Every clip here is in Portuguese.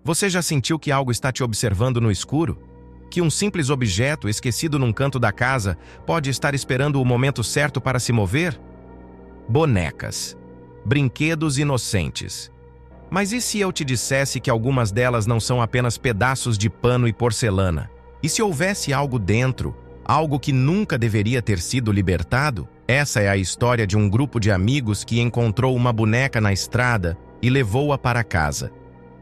Você já sentiu que algo está te observando no escuro? Que um simples objeto esquecido num canto da casa pode estar esperando o momento certo para se mover? Bonecas. Brinquedos inocentes. Mas e se eu te dissesse que algumas delas não são apenas pedaços de pano e porcelana? E se houvesse algo dentro, algo que nunca deveria ter sido libertado? Essa é a história de um grupo de amigos que encontrou uma boneca na estrada e levou-a para casa.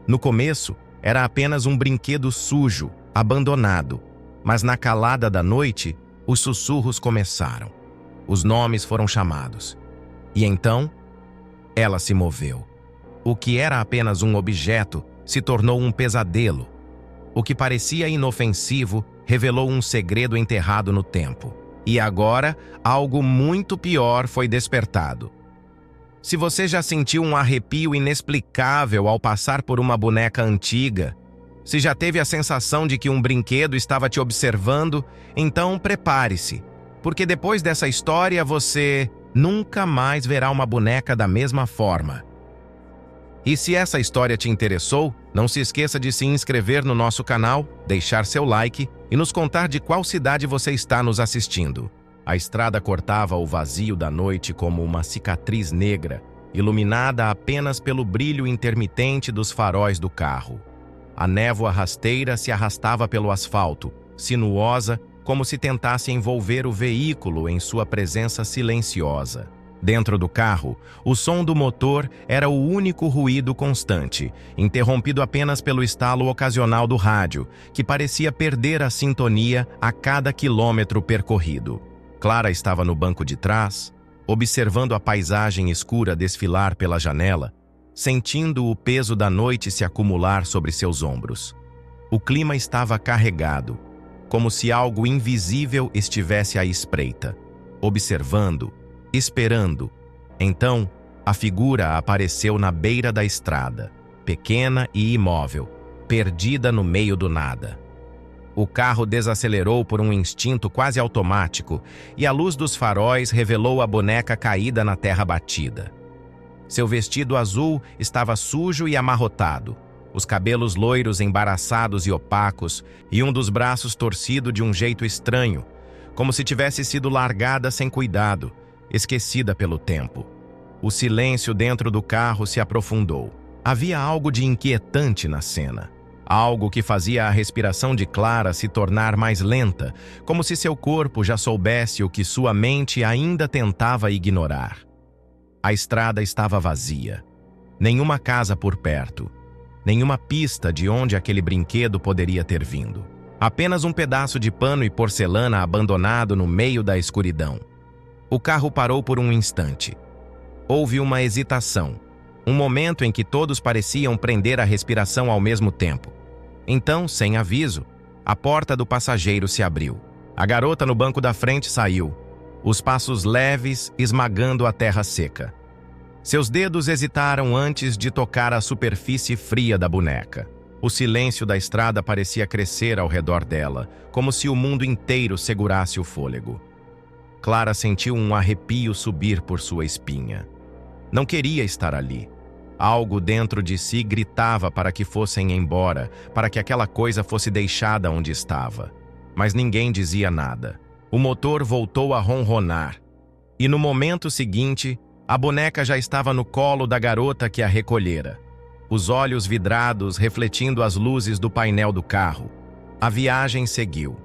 No começo, era apenas um brinquedo sujo, abandonado. Mas na calada da noite, os sussurros começaram. Os nomes foram chamados. E então, ela se moveu. O que era apenas um objeto se tornou um pesadelo. O que parecia inofensivo revelou um segredo enterrado no tempo. E agora, algo muito pior foi despertado. Se você já sentiu um arrepio inexplicável ao passar por uma boneca antiga, se já teve a sensação de que um brinquedo estava te observando, então prepare-se, porque depois dessa história você nunca mais verá uma boneca da mesma forma. E se essa história te interessou, não se esqueça de se inscrever no nosso canal, deixar seu like e nos contar de qual cidade você está nos assistindo. A estrada cortava o vazio da noite como uma cicatriz negra, iluminada apenas pelo brilho intermitente dos faróis do carro. A névoa rasteira se arrastava pelo asfalto, sinuosa, como se tentasse envolver o veículo em sua presença silenciosa. Dentro do carro, o som do motor era o único ruído constante, interrompido apenas pelo estalo ocasional do rádio, que parecia perder a sintonia a cada quilômetro percorrido. Clara estava no banco de trás, observando a paisagem escura desfilar pela janela, sentindo o peso da noite se acumular sobre seus ombros. O clima estava carregado, como se algo invisível estivesse à espreita, observando, esperando. Então, a figura apareceu na beira da estrada, pequena e imóvel, perdida no meio do nada. O carro desacelerou por um instinto quase automático e a luz dos faróis revelou a boneca caída na terra batida. Seu vestido azul estava sujo e amarrotado, os cabelos loiros embaraçados e opacos e um dos braços torcido de um jeito estranho, como se tivesse sido largada sem cuidado, esquecida pelo tempo. O silêncio dentro do carro se aprofundou. Havia algo de inquietante na cena. Algo que fazia a respiração de Clara se tornar mais lenta, como se seu corpo já soubesse o que sua mente ainda tentava ignorar. A estrada estava vazia. Nenhuma casa por perto. Nenhuma pista de onde aquele brinquedo poderia ter vindo. Apenas um pedaço de pano e porcelana abandonado no meio da escuridão. O carro parou por um instante. Houve uma hesitação. Um momento em que todos pareciam prender a respiração ao mesmo tempo. Então, sem aviso, a porta do passageiro se abriu. A garota no banco da frente saiu, os passos leves esmagando a terra seca. Seus dedos hesitaram antes de tocar a superfície fria da boneca. O silêncio da estrada parecia crescer ao redor dela, como se o mundo inteiro segurasse o fôlego. Clara sentiu um arrepio subir por sua espinha. Não queria estar ali. Algo dentro de si gritava para que fossem embora, para que aquela coisa fosse deixada onde estava. Mas ninguém dizia nada. O motor voltou a ronronar. E no momento seguinte, a boneca já estava no colo da garota que a recolhera. Os olhos vidrados refletindo as luzes do painel do carro. A viagem seguiu.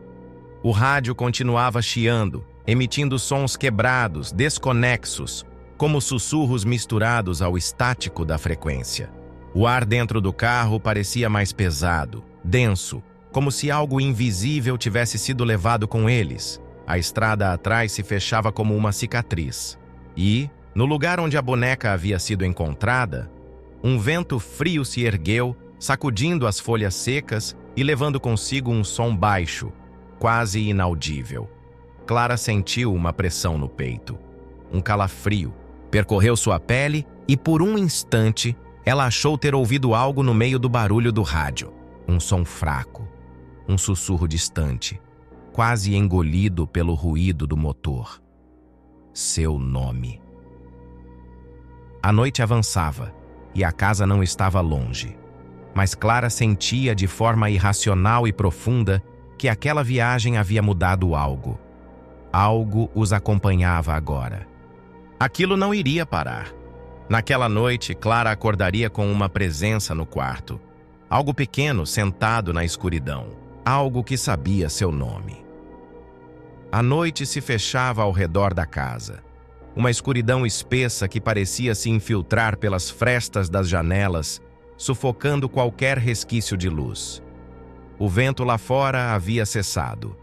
O rádio continuava chiando, emitindo sons quebrados, desconexos, como sussurros misturados ao estático da frequência. O ar dentro do carro parecia mais pesado, denso, como se algo invisível tivesse sido levado com eles. A estrada atrás se fechava como uma cicatriz. E, no lugar onde a boneca havia sido encontrada, um vento frio se ergueu, sacudindo as folhas secas e levando consigo um som baixo, quase inaudível. Clara sentiu uma pressão no peito, um calafrio. Percorreu sua pele e, por um instante, ela achou ter ouvido algo no meio do barulho do rádio. Um som fraco, um sussurro distante, quase engolido pelo ruído do motor. Seu nome. A noite avançava e a casa não estava longe. mas Clara sentia de forma irracional e profunda que aquela viagem havia mudado algo. Algo os acompanhava agora. Aquilo não iria parar. Naquela noite, Clara acordaria com uma presença no quarto. Algo pequeno sentado na escuridão. Algo que sabia seu nome. A noite se fechava ao redor da casa. Uma escuridão espessa que parecia se infiltrar pelas frestas das janelas, sufocando qualquer resquício de luz. O vento lá fora havia cessado,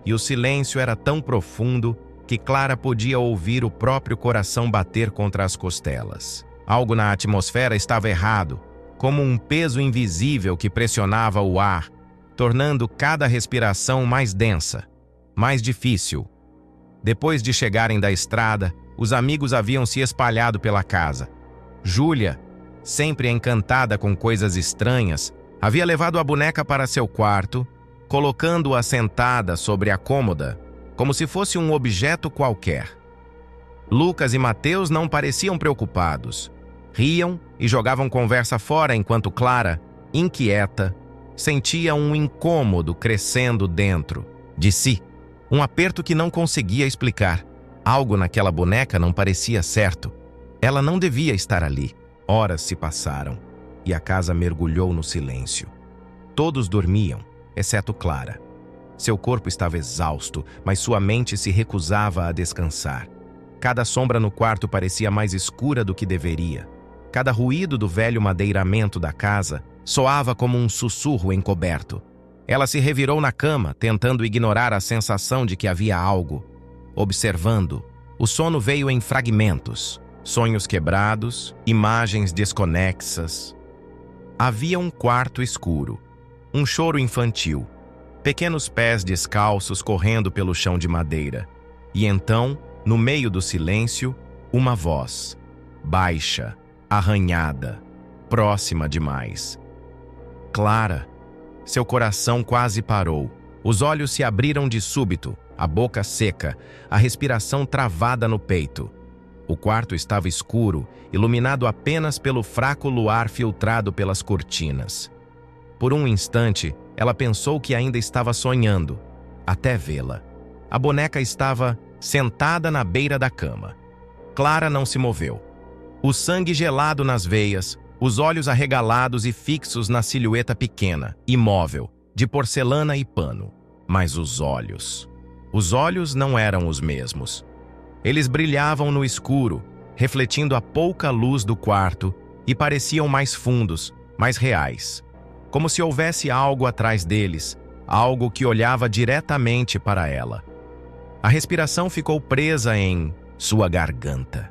e o silêncio era tão profundo que Clara podia ouvir o próprio coração bater contra as costelas. Algo na atmosfera estava errado, como um peso invisível que pressionava o ar, tornando cada respiração mais densa, mais difícil. Depois de chegarem da estrada, os amigos haviam se espalhado pela casa. Júlia, sempre encantada com coisas estranhas, havia levado a boneca para seu quarto, colocando-a sentada sobre a cômoda, como se fosse um objeto qualquer. Lucas e Mateus não pareciam preocupados. Riam e jogavam conversa fora enquanto Clara, inquieta, sentia um incômodo crescendo dentro de si. Um aperto que não conseguia explicar. Algo naquela boneca não parecia certo. Ela não devia estar ali. Horas se passaram e a casa mergulhou no silêncio. Todos dormiam, exceto Clara. Seu corpo estava exausto, mas sua mente se recusava a descansar. Cada sombra no quarto parecia mais escura do que deveria. Cada ruído do velho madeiramento da casa soava como um sussurro encoberto. Ela se revirou na cama, tentando ignorar a sensação de que havia algo. Observando, o sono veio em fragmentos, sonhos quebrados, imagens desconexas. Havia um quarto escuro, um choro infantil, pequenos pés descalços correndo pelo chão de madeira. E então, no meio do silêncio, uma voz, baixa, arranhada, próxima demais. Clara. Seu coração quase parou. Os olhos se abriram de súbito, a boca seca, a respiração travada no peito. O quarto estava escuro, iluminado apenas pelo fraco luar filtrado pelas cortinas. Por um instante, ela pensou que ainda estava sonhando, até vê-la. A boneca estava sentada na beira da cama. Clara não se moveu. O sangue gelado nas veias, os olhos arregalados e fixos na silhueta pequena, imóvel, de porcelana e pano. Mas os olhos não eram os mesmos. Eles brilhavam no escuro, refletindo a pouca luz do quarto, e pareciam mais fundos, mais reais. Como se houvesse algo atrás deles, algo que olhava diretamente para ela. A respiração ficou presa em sua garganta.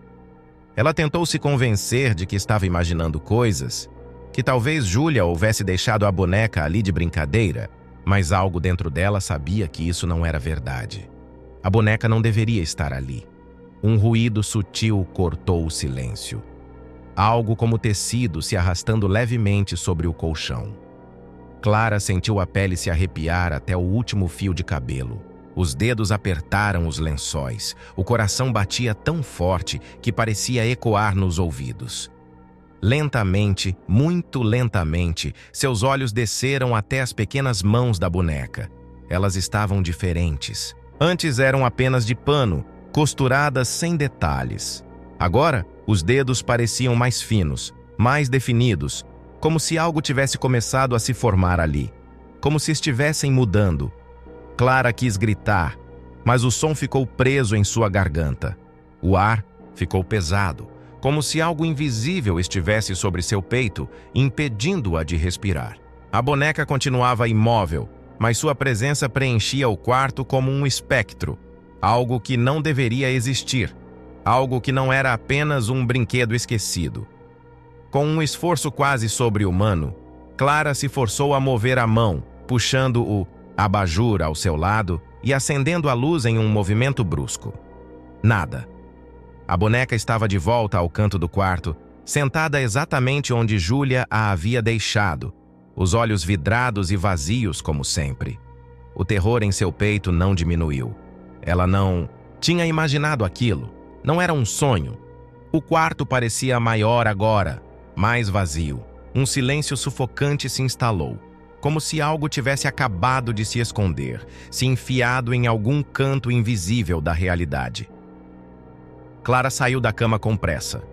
Ela tentou se convencer de que estava imaginando coisas, que talvez Júlia houvesse deixado a boneca ali de brincadeira, mas algo dentro dela sabia que isso não era verdade. A boneca não deveria estar ali. Um ruído sutil cortou o silêncio. Algo como tecido se arrastando levemente sobre o colchão. Clara sentiu a pele se arrepiar até o último fio de cabelo. Os dedos apertaram os lençóis. O coração batia tão forte que parecia ecoar nos ouvidos. Lentamente, muito lentamente, seus olhos desceram até as pequenas mãos da boneca. Elas estavam diferentes. Antes eram apenas de pano, costuradas sem detalhes. Agora, os dedos pareciam mais finos, mais definidos, como se algo tivesse começado a se formar ali, como se estivessem mudando. Clara quis gritar, mas o som ficou preso em sua garganta. O ar ficou pesado, como se algo invisível estivesse sobre seu peito, impedindo-a de respirar. A boneca continuava imóvel, mas sua presença preenchia o quarto como um espectro, algo que não deveria existir, algo que não era apenas um brinquedo esquecido. Com um esforço quase sobre-humano, Clara se forçou a mover a mão, puxando o abajur ao seu lado e acendendo a luz em um movimento brusco. Nada. A boneca estava de volta ao canto do quarto, sentada exatamente onde Júlia a havia deixado, os olhos vidrados e vazios como sempre. O terror em seu peito não diminuiu. Ela não tinha imaginado aquilo. Não era um sonho. O quarto parecia maior agora, mais vazio. Um silêncio sufocante se instalou, como se algo tivesse acabado de se esconder, se enfiado em algum canto invisível da realidade. Clara saiu da cama com pressa,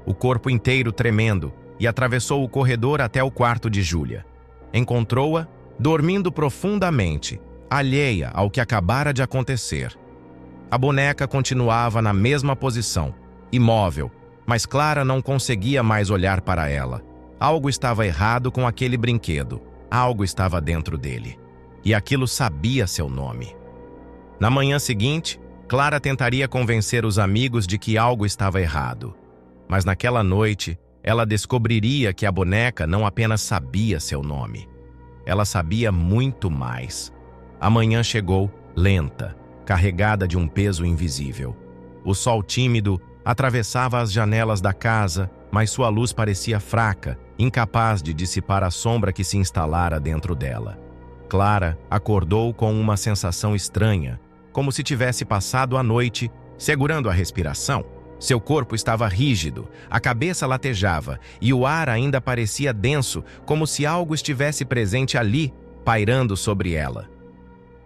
o corpo inteiro tremendo, e atravessou o corredor até o quarto de Júlia. Encontrou-a dormindo profundamente, alheia ao que acabara de acontecer. A boneca continuava na mesma posição, imóvel, mas Clara não conseguia mais olhar para ela. Algo estava errado com aquele brinquedo. Algo estava dentro dele. E aquilo sabia seu nome. Na manhã seguinte, Clara tentaria convencer os amigos de que algo estava errado. Mas naquela noite, ela descobriria que a boneca não apenas sabia seu nome. Ela sabia muito mais. A manhã chegou, lenta, carregada de um peso invisível. O sol tímido atravessava as janelas da casa, mas sua luz parecia fraca, incapaz de dissipar a sombra que se instalara dentro dela. Clara acordou com uma sensação estranha, como se tivesse passado a noite segurando a respiração. Seu corpo estava rígido, a cabeça latejava e o ar ainda parecia denso, como se algo estivesse presente ali, pairando sobre ela.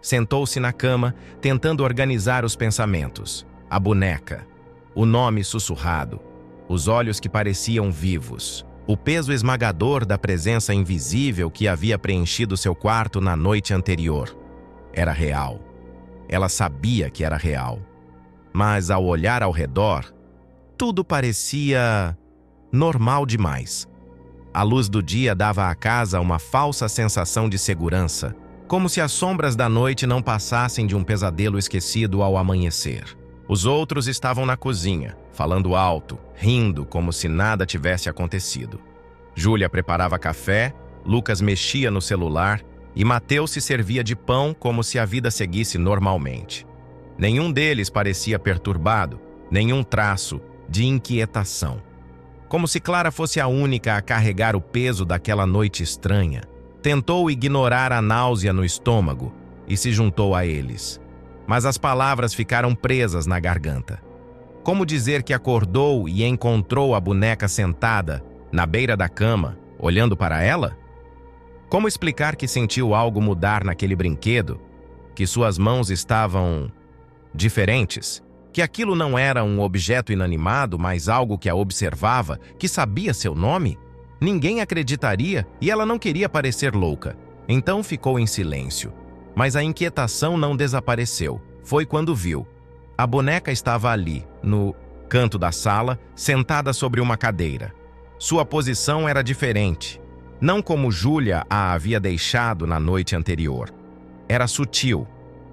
Sentou-se na cama, tentando organizar os pensamentos. A boneca, o nome sussurrado, os olhos que pareciam vivos, o peso esmagador da presença invisível que havia preenchido seu quarto na noite anterior. Era real. Ela sabia que era real. Mas ao olhar ao redor, tudo parecia normal demais. A luz do dia dava à casa uma falsa sensação de segurança, como se as sombras da noite não passassem de um pesadelo esquecido ao amanhecer. Os outros estavam na cozinha, falando alto, rindo como se nada tivesse acontecido. Júlia preparava café, Lucas mexia no celular e Mateus se servia de pão como se a vida seguisse normalmente. Nenhum deles parecia perturbado, nenhum traço de inquietação. Como se Clara fosse a única a carregar o peso daquela noite estranha. Tentou ignorar a náusea no estômago e se juntou a eles. Mas as palavras ficaram presas na garganta. Como dizer que acordou e encontrou a boneca sentada na beira da cama, olhando para ela? Como explicar que sentiu algo mudar naquele brinquedo, que suas mãos estavam diferentes, que aquilo não era um objeto inanimado, mas algo que a observava, que sabia seu nome? Ninguém acreditaria e ela não queria parecer louca. Então ficou em silêncio. Mas a inquietação não desapareceu. Foi quando viu. A boneca estava ali, no canto da sala, sentada sobre uma cadeira. Sua posição era diferente. Não como Júlia a havia deixado na noite anterior. Era sutil,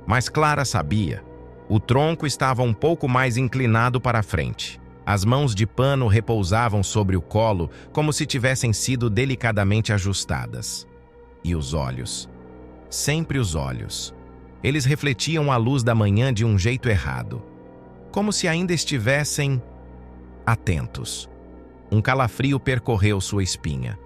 mas Clara sabia. O tronco estava um pouco mais inclinado para a frente. As mãos de pano repousavam sobre o colo como se tivessem sido delicadamente ajustadas. E os olhos. Sempre os olhos. Eles refletiam a luz da manhã de um jeito errado. Como se ainda estivessem atentos. Um calafrio percorreu sua espinha.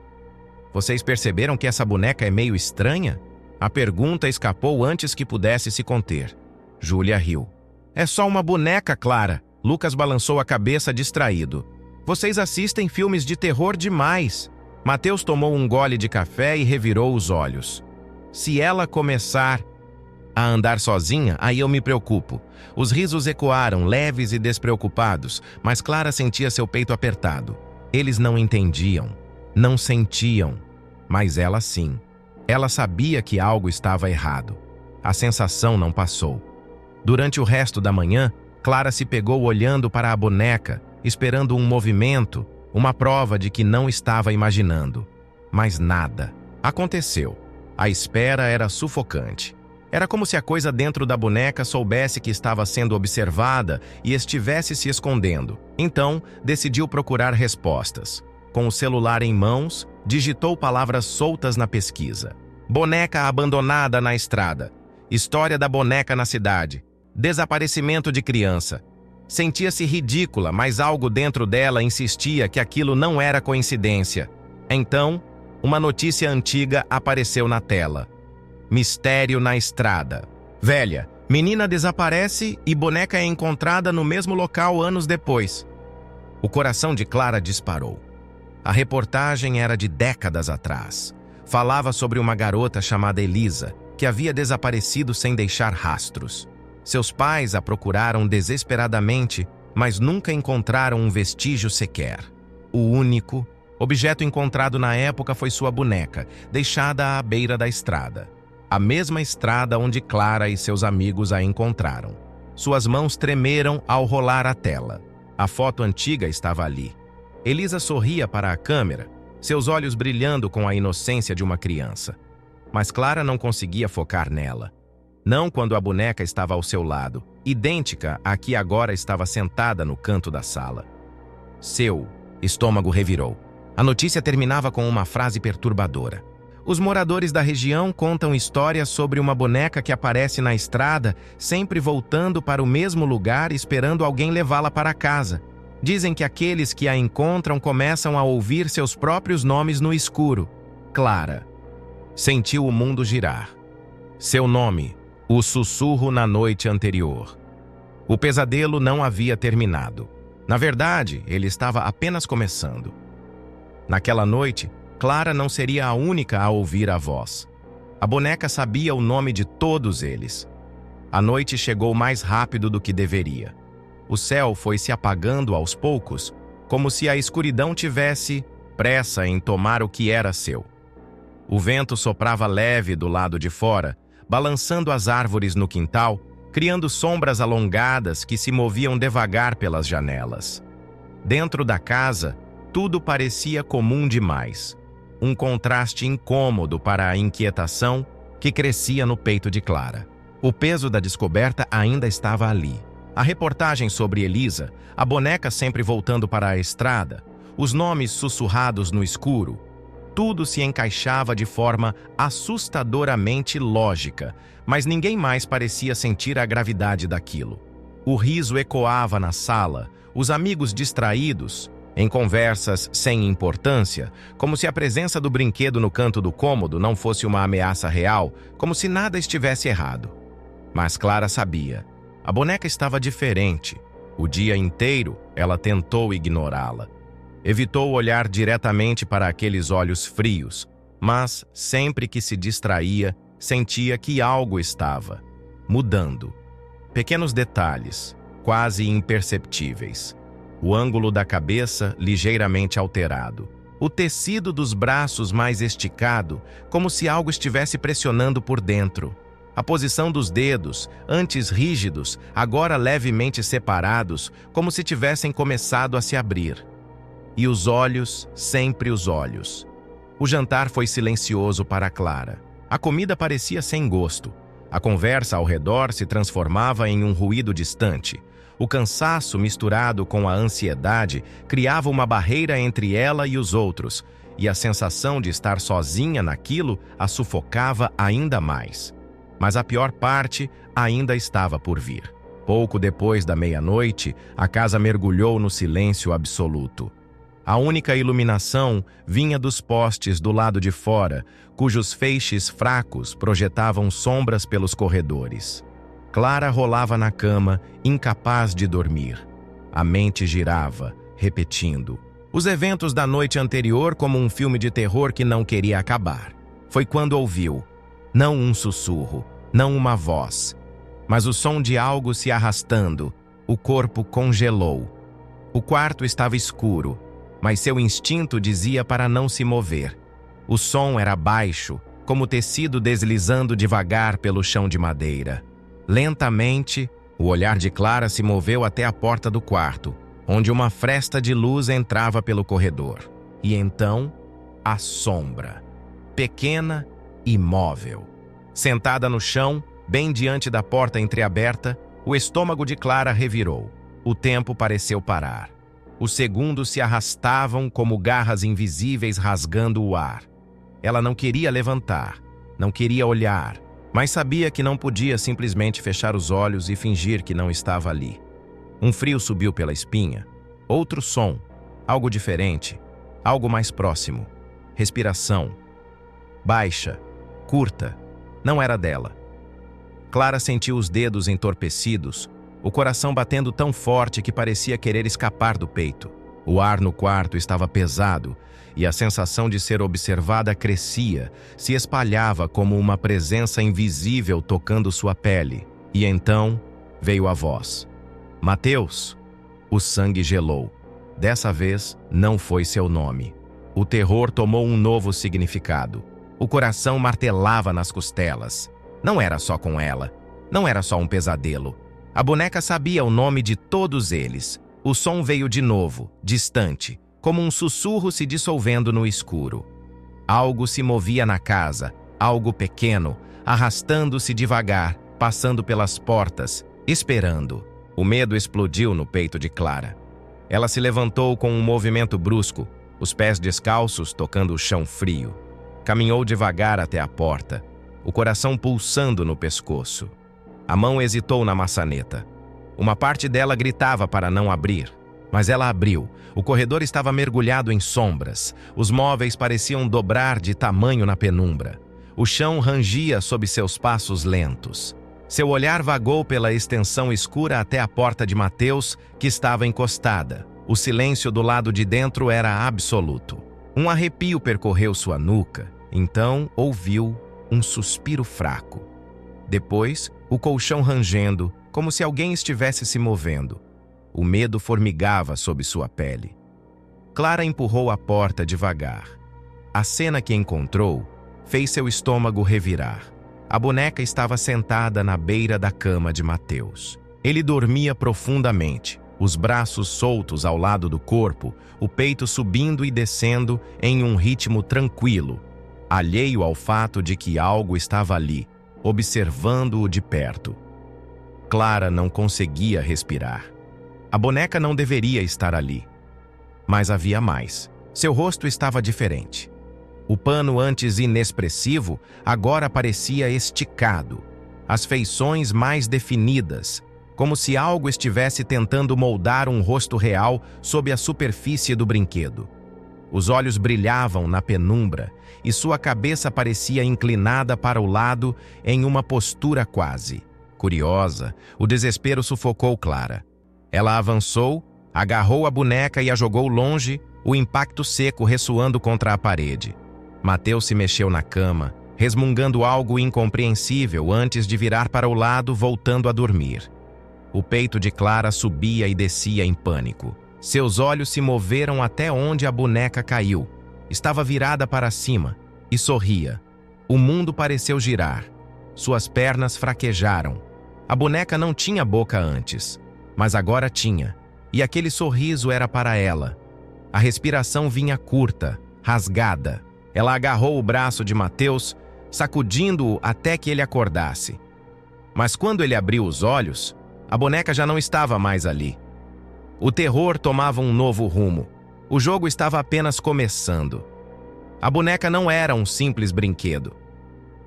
Vocês perceberam que essa boneca é meio estranha? A pergunta escapou antes que pudesse se conter. Júlia riu. É só uma boneca, Clara. Lucas balançou a cabeça distraído. Vocês assistem filmes de terror demais. Mateus tomou um gole de café e revirou os olhos. Se ela começar a andar sozinha, aí eu me preocupo. Os risos ecoaram, leves e despreocupados, mas Clara sentia seu peito apertado. Eles não entendiam, não sentiam, mas ela sim. Ela sabia que algo estava errado. A sensação não passou. Durante o resto da manhã, Clara se pegou olhando para a boneca, esperando um movimento, uma prova de que não estava imaginando. Mas nada aconteceu. A espera era sufocante. Era como se a coisa dentro da boneca soubesse que estava sendo observada e estivesse se escondendo. Então, decidiu procurar respostas. Com o celular em mãos, digitou palavras soltas na pesquisa. Boneca abandonada na estrada. História da boneca na cidade. Desaparecimento de criança. Sentia-se ridícula, mas algo dentro dela insistia que aquilo não era coincidência. Então, uma notícia antiga apareceu na tela. Mistério na estrada. Velha, menina desaparece e boneca é encontrada no mesmo local anos depois. O coração de Clara disparou. A reportagem era de décadas atrás. Falava sobre uma garota chamada Elisa, que havia desaparecido sem deixar rastros. Seus pais a procuraram desesperadamente, mas nunca encontraram um vestígio sequer. O único objeto encontrado na época foi sua boneca, deixada à beira da estrada. A mesma estrada onde Clara e seus amigos a encontraram. Suas mãos tremeram ao rolar a tela. A foto antiga estava ali. Elisa sorria para a câmera, seus olhos brilhando com a inocência de uma criança. Mas Clara não conseguia focar nela. Não quando a boneca estava ao seu lado, idêntica à que agora estava sentada no canto da sala. Seu estômago revirou. A notícia terminava com uma frase perturbadora. Os moradores da região contam histórias sobre uma boneca que aparece na estrada, sempre voltando para o mesmo lugar esperando alguém levá-la para casa. Dizem que aqueles que a encontram começam a ouvir seus próprios nomes no escuro. Clara sentiu o mundo girar. Seu nome, o sussurro na noite anterior. O pesadelo não havia terminado. Na verdade, ele estava apenas começando. Naquela noite, Clara não seria a única a ouvir a voz. A boneca sabia o nome de todos eles. A noite chegou mais rápido do que deveria. O céu foi se apagando aos poucos, como se a escuridão tivesse pressa em tomar o que era seu. O vento soprava leve do lado de fora, balançando as árvores no quintal, criando sombras alongadas que se moviam devagar pelas janelas. Dentro da casa, tudo parecia comum demais. Um contraste incômodo para a inquietação que crescia no peito de Clara. O peso da descoberta ainda estava ali. A reportagem sobre Elisa, a boneca sempre voltando para a estrada, os nomes sussurrados no escuro, tudo se encaixava de forma assustadoramente lógica, mas ninguém mais parecia sentir a gravidade daquilo. O riso ecoava na sala, os amigos distraídos, em conversas sem importância, como se a presença do brinquedo no canto do cômodo não fosse uma ameaça real, como se nada estivesse errado. Mas Clara sabia. A boneca estava diferente. O dia inteiro, ela tentou ignorá-la. Evitou olhar diretamente para aqueles olhos frios, mas, sempre que se distraía, sentia que algo estava mudando. Pequenos detalhes, quase imperceptíveis. O ângulo da cabeça ligeiramente alterado. O tecido dos braços mais esticado, como se algo estivesse pressionando por dentro. A posição dos dedos, antes rígidos, agora levemente separados, como se tivessem começado a se abrir. E os olhos, sempre os olhos. O jantar foi silencioso para Clara. A comida parecia sem gosto. A conversa ao redor se transformava em um ruído distante. O cansaço misturado com a ansiedade criava uma barreira entre ela e os outros, e a sensação de estar sozinha naquilo a sufocava ainda mais. Mas a pior parte ainda estava por vir. Pouco depois da meia-noite, a casa mergulhou no silêncio absoluto. A única iluminação vinha dos postes do lado de fora, cujos feixes fracos projetavam sombras pelos corredores. Clara rolava na cama, incapaz de dormir. A mente girava, repetindo os eventos da noite anterior como um filme de terror que não queria acabar. Foi quando ouviu, não um sussurro, não uma voz, mas o som de algo se arrastando. O corpo congelou. O quarto estava escuro, mas seu instinto dizia para não se mover. O som era baixo, como tecido deslizando devagar pelo chão de madeira. Lentamente, o olhar de Clara se moveu até a porta do quarto, onde uma fresta de luz entrava pelo corredor. E então, a sombra. Pequena, imóvel. Sentada no chão, bem diante da porta entreaberta, o estômago de Clara revirou. O tempo pareceu parar. Os segundos se arrastavam como garras invisíveis rasgando o ar. Ela não queria levantar, não queria olhar, mas sabia que não podia simplesmente fechar os olhos e fingir que não estava ali. Um frio subiu pela espinha. Outro som, algo diferente, algo mais próximo. Respiração. Baixa, curta, não era dela. Clara sentiu os dedos entorpecidos, o coração batendo tão forte que parecia querer escapar do peito. O ar no quarto estava pesado e a sensação de ser observada crescia, se espalhava como uma presença invisível tocando sua pele. E então veio a voz. Mateus! O sangue gelou. Dessa vez, não foi seu nome. O terror tomou um novo significado. O coração martelava nas costelas. Não era só com ela. Não era só um pesadelo. A boneca sabia o nome de todos eles. O som veio de novo, distante, como um sussurro se dissolvendo no escuro. Algo se movia na casa, algo pequeno, arrastando-se devagar, passando pelas portas, esperando. O medo explodiu no peito de Clara. Ela se levantou com um movimento brusco, os pés descalços tocando o chão frio. Caminhou devagar até a porta, o coração pulsando no pescoço. A mão hesitou na maçaneta. Uma parte dela gritava para não abrir, mas ela abriu. O corredor estava mergulhado em sombras. Os móveis pareciam dobrar de tamanho na penumbra. O chão rangia sob seus passos lentos. Seu olhar vagou pela extensão escura até a porta de Mateus, que estava encostada. O silêncio do lado de dentro era absoluto. Um arrepio percorreu sua nuca. Então ouviu um suspiro fraco. Depois, o colchão rangendo, como se alguém estivesse se movendo. O medo formigava sob sua pele. Clara empurrou a porta devagar. A cena que encontrou fez seu estômago revirar. A boneca estava sentada na beira da cama de Mateus. Ele dormia profundamente, os braços soltos ao lado do corpo, o peito subindo e descendo em um ritmo tranquilo, alheio ao fato de que algo estava ali, observando-o de perto. Clara não conseguia respirar. A boneca não deveria estar ali. Mas havia mais. Seu rosto estava diferente. O pano antes inexpressivo agora parecia esticado. As feições mais definidas, como se algo estivesse tentando moldar um rosto real sob a superfície do brinquedo. Os olhos brilhavam na penumbra e sua cabeça parecia inclinada para o lado em uma postura quase. Curiosa, o desespero sufocou Clara. Ela avançou, agarrou a boneca e a jogou longe, o impacto seco ressoando contra a parede. Mateus se mexeu na cama, resmungando algo incompreensível antes de virar para o lado, voltando a dormir. O peito de Clara subia e descia em pânico. Seus olhos se moveram até onde a boneca caiu. Estava virada para cima e sorria. O mundo pareceu girar. Suas pernas fraquejaram. A boneca não tinha boca antes, mas agora tinha. E aquele sorriso era para ela. A respiração vinha curta, rasgada. Ela agarrou o braço de Mateus, sacudindo-o até que ele acordasse. Mas quando ele abriu os olhos, a boneca já não estava mais ali. O terror tomava um novo rumo. O jogo estava apenas começando. A boneca não era um simples brinquedo.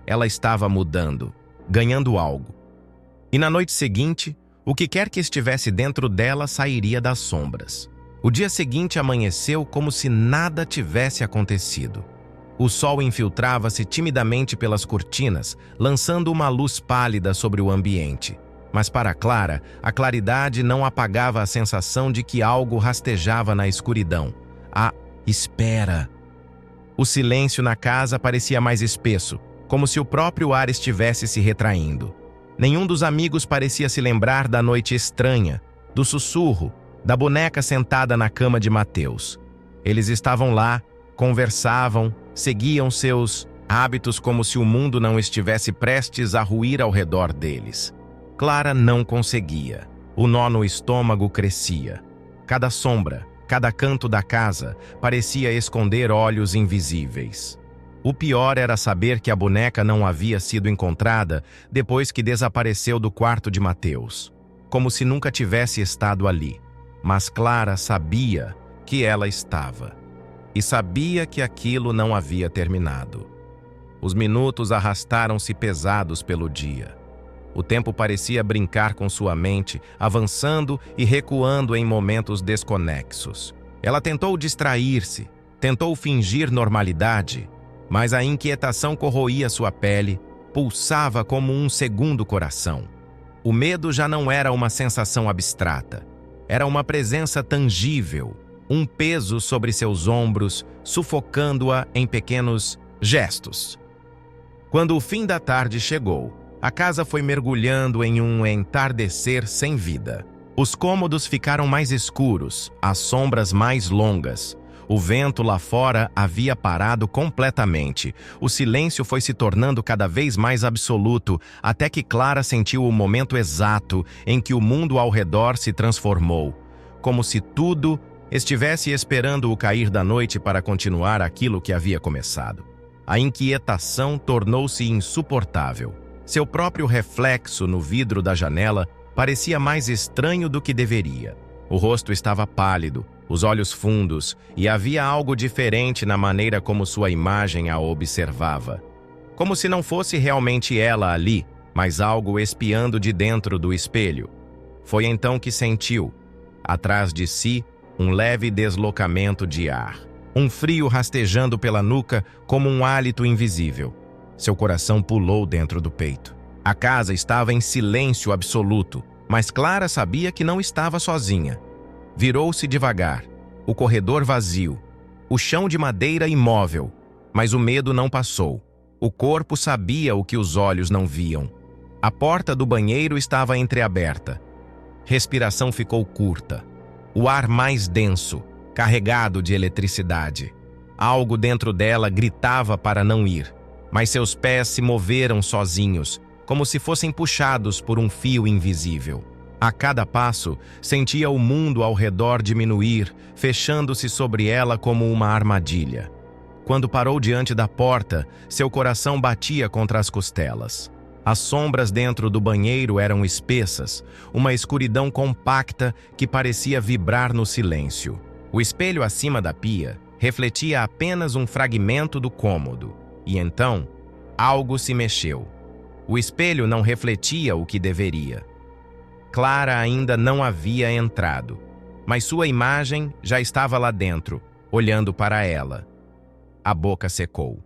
Ela estava mudando, ganhando algo. E na noite seguinte, o que quer que estivesse dentro dela sairia das sombras. O dia seguinte amanheceu como se nada tivesse acontecido. O sol infiltrava-se timidamente pelas cortinas, lançando uma luz pálida sobre o ambiente. Mas para Clara, a claridade não apagava a sensação de que algo rastejava na escuridão. A espera. O silêncio na casa parecia mais espesso, como se o próprio ar estivesse se retraindo. Nenhum dos amigos parecia se lembrar da noite estranha, do sussurro, da boneca sentada na cama de Mateus. Eles estavam lá, conversavam, seguiam seus hábitos como se o mundo não estivesse prestes a ruir ao redor deles. Clara não conseguia. O nó no estômago crescia. Cada sombra, cada canto da casa parecia esconder olhos invisíveis. O pior era saber que a boneca não havia sido encontrada depois que desapareceu do quarto de Mateus, como se nunca tivesse estado ali. Mas Clara sabia que ela estava. E sabia que aquilo não havia terminado. Os minutos arrastaram-se pesados pelo dia. O tempo parecia brincar com sua mente, avançando e recuando em momentos desconexos. Ela tentou distrair-se, tentou fingir normalidade, mas a inquietação corroía sua pele, pulsava como um segundo coração. O medo já não era uma sensação abstrata, era uma presença tangível, um peso sobre seus ombros, sufocando-a em pequenos gestos. Quando o fim da tarde chegou, a casa foi mergulhando em um entardecer sem vida. Os cômodos ficaram mais escuros, as sombras mais longas. O vento lá fora havia parado completamente. O silêncio foi se tornando cada vez mais absoluto, até que Clara sentiu o momento exato em que o mundo ao redor se transformou, como se tudo estivesse esperando o cair da noite para continuar aquilo que havia começado. A inquietação tornou-se insuportável. Seu próprio reflexo no vidro da janela parecia mais estranho do que deveria. O rosto estava pálido, os olhos fundos, e havia algo diferente na maneira como sua imagem a observava. Como se não fosse realmente ela ali, mas algo espiando de dentro do espelho. Foi então que sentiu, atrás de si, um leve deslocamento de ar. Um frio rastejando pela nuca como um hálito invisível. Seu coração pulou dentro do peito. A casa estava em silêncio absoluto, mas Clara sabia que não estava sozinha. Virou-se devagar, o corredor vazio, o chão de madeira imóvel, mas o medo não passou. O corpo sabia o que os olhos não viam. A porta do banheiro estava entreaberta. Respiração ficou curta. O ar mais denso, carregado de eletricidade. Algo dentro dela gritava para não ir, mas seus pés se moveram sozinhos, como se fossem puxados por um fio invisível. A cada passo, sentia o mundo ao redor diminuir, fechando-se sobre ela como uma armadilha. Quando parou diante da porta, seu coração batia contra as costelas. As sombras dentro do banheiro eram espessas, uma escuridão compacta que parecia vibrar no silêncio. O espelho acima da pia refletia apenas um fragmento do cômodo, e então, algo se mexeu. O espelho não refletia o que deveria. Clara ainda não havia entrado, mas sua imagem já estava lá dentro, olhando para ela. A boca secou.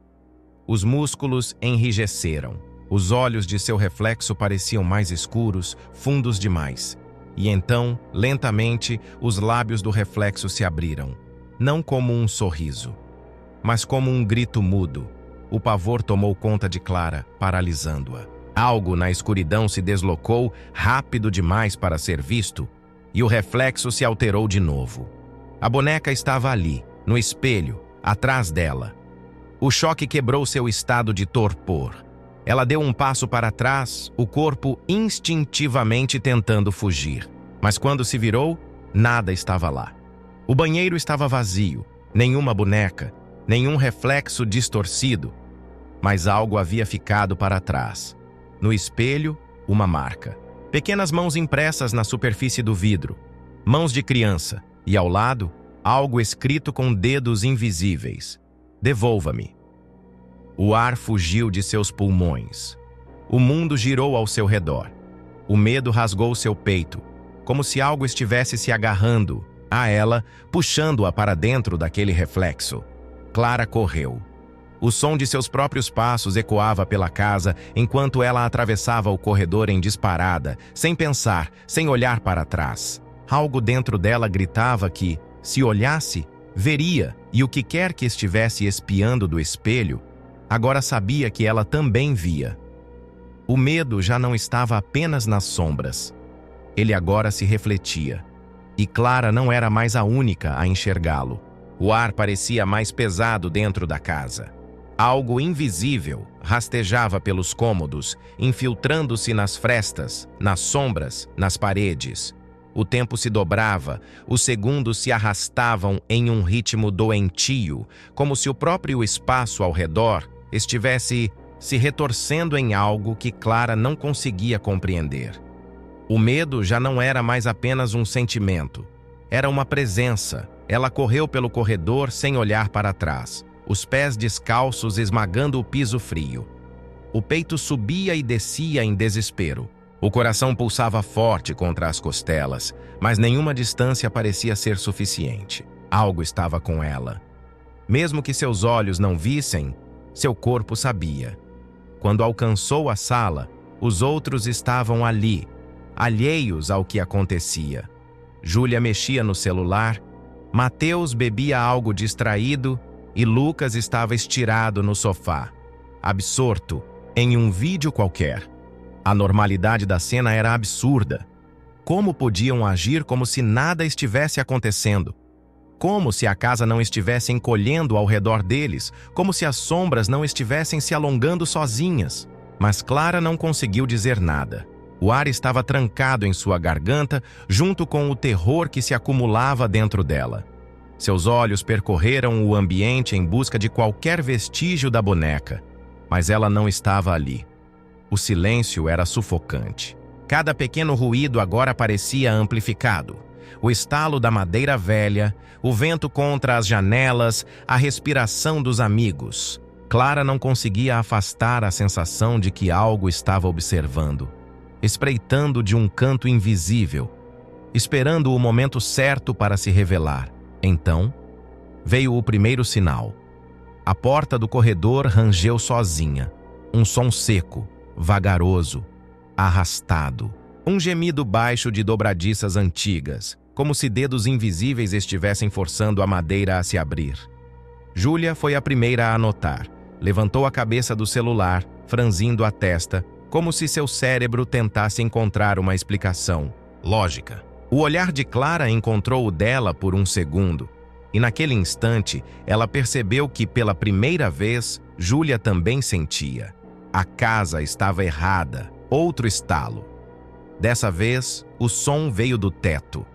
Os músculos enrijeceram. Os olhos de seu reflexo pareciam mais escuros, fundos demais. E então, lentamente, os lábios do reflexo se abriram. Não como um sorriso, mas como um grito mudo. O pavor tomou conta de Clara, paralisando-a. Algo na escuridão se deslocou, rápido demais para ser visto, e o reflexo se alterou de novo. A boneca estava ali, no espelho, atrás dela. O choque quebrou seu estado de torpor. Ela deu um passo para trás, o corpo instintivamente tentando fugir. Mas quando se virou, nada estava lá. O banheiro estava vazio, nenhuma boneca, nenhum reflexo distorcido. Mas algo havia ficado para trás. No espelho, uma marca. Pequenas mãos impressas na superfície do vidro. Mãos de criança. E ao lado, algo escrito com dedos invisíveis. Devolva-me. O ar fugiu de seus pulmões. O mundo girou ao seu redor. O medo rasgou seu peito, como se algo estivesse se agarrando a ela, puxando-a para dentro daquele reflexo. Clara correu. O som de seus próprios passos ecoava pela casa enquanto ela atravessava o corredor em disparada, sem pensar, sem olhar para trás. Algo dentro dela gritava que, se olhasse, veria, e o que quer que estivesse espiando do espelho, agora sabia que ela também via. O medo já não estava apenas nas sombras. Ele agora se refletia. E Clara não era mais a única a enxergá-lo. O ar parecia mais pesado dentro da casa. Algo invisível rastejava pelos cômodos, infiltrando-se nas frestas, nas sombras, nas paredes. O tempo se dobrava, os segundos se arrastavam em um ritmo doentio, como se o próprio espaço ao redor estivesse se retorcendo em algo que Clara não conseguia compreender. O medo já não era mais apenas um sentimento, era uma presença. Ela correu pelo corredor sem olhar para trás, os pés descalços esmagando o piso frio. O peito subia e descia em desespero. O coração pulsava forte contra as costelas, mas nenhuma distância parecia ser suficiente. Algo estava com ela. Mesmo que seus olhos não vissem, seu corpo sabia. Quando alcançou a sala, os outros estavam ali, alheios ao que acontecia. Júlia mexia no celular Mateus bebia algo distraído e Lucas estava estirado no sofá, absorto em um vídeo qualquer. A normalidade da cena era absurda. Como podiam agir como se nada estivesse acontecendo? Como se a casa não estivesse encolhendo ao redor deles, como se as sombras não estivessem se alongando sozinhas. Mas Clara não conseguiu dizer nada. O ar estava trancado em sua garganta, junto com o terror que se acumulava dentro dela. Seus olhos percorreram o ambiente em busca de qualquer vestígio da boneca, mas ela não estava ali. O silêncio era sufocante. Cada pequeno ruído agora parecia amplificado. O estalo da madeira velha, o vento contra as janelas, a respiração dos amigos. Clara não conseguia afastar a sensação de que algo estava observando, espreitando de um canto invisível, esperando o momento certo para se revelar. Então, veio o primeiro sinal. A porta do corredor rangeu sozinha. Um som seco, vagaroso, arrastado. Um gemido baixo de dobradiças antigas, como se dedos invisíveis estivessem forçando a madeira a se abrir. Júlia foi a primeira a notar. Levantou a cabeça do celular, franzindo a testa, como se seu cérebro tentasse encontrar uma explicação lógica. O olhar de Clara encontrou o dela por um segundo, e naquele instante ela percebeu que, pela primeira vez, Júlia também sentia. A casa estava errada. Outro estalo. Dessa vez, o som veio do teto.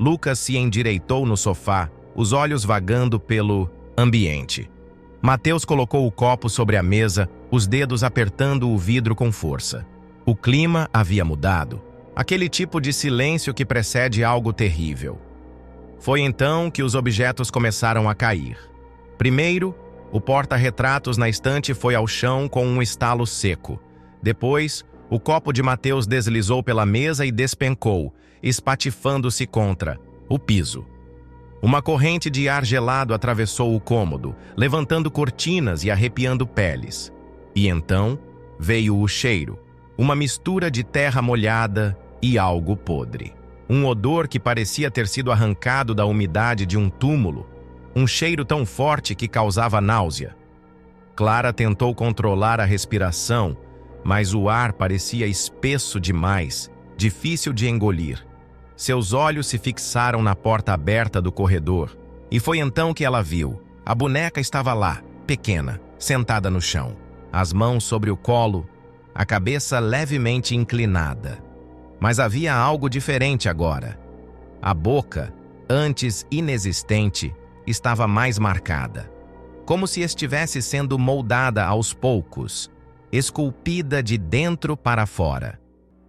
Lucas se endireitou no sofá, os olhos vagando pelo ambiente. Mateus colocou o copo sobre a mesa, os dedos apertando o vidro com força. O clima havia mudado. Aquele tipo de silêncio que precede algo terrível. Foi então que os objetos começaram a cair. Primeiro, o porta-retratos na estante foi ao chão com um estalo seco. Depois, o copo de Mateus deslizou pela mesa e despencou, espatifando-se contra o piso. Uma corrente de ar gelado atravessou o cômodo, levantando cortinas e arrepiando peles. E então veio o cheiro, uma mistura de terra molhada e algo podre. Um odor que parecia ter sido arrancado da umidade de um túmulo, um cheiro tão forte que causava náusea. Clara tentou controlar a respiração, mas o ar parecia espesso demais, difícil de engolir. Seus olhos se fixaram na porta aberta do corredor, e foi então que ela viu. A boneca estava lá, pequena, sentada no chão, as mãos sobre o colo, a cabeça levemente inclinada. Mas havia algo diferente agora. A boca, antes inexistente, estava mais marcada, como se estivesse sendo moldada aos poucos, esculpida de dentro para fora.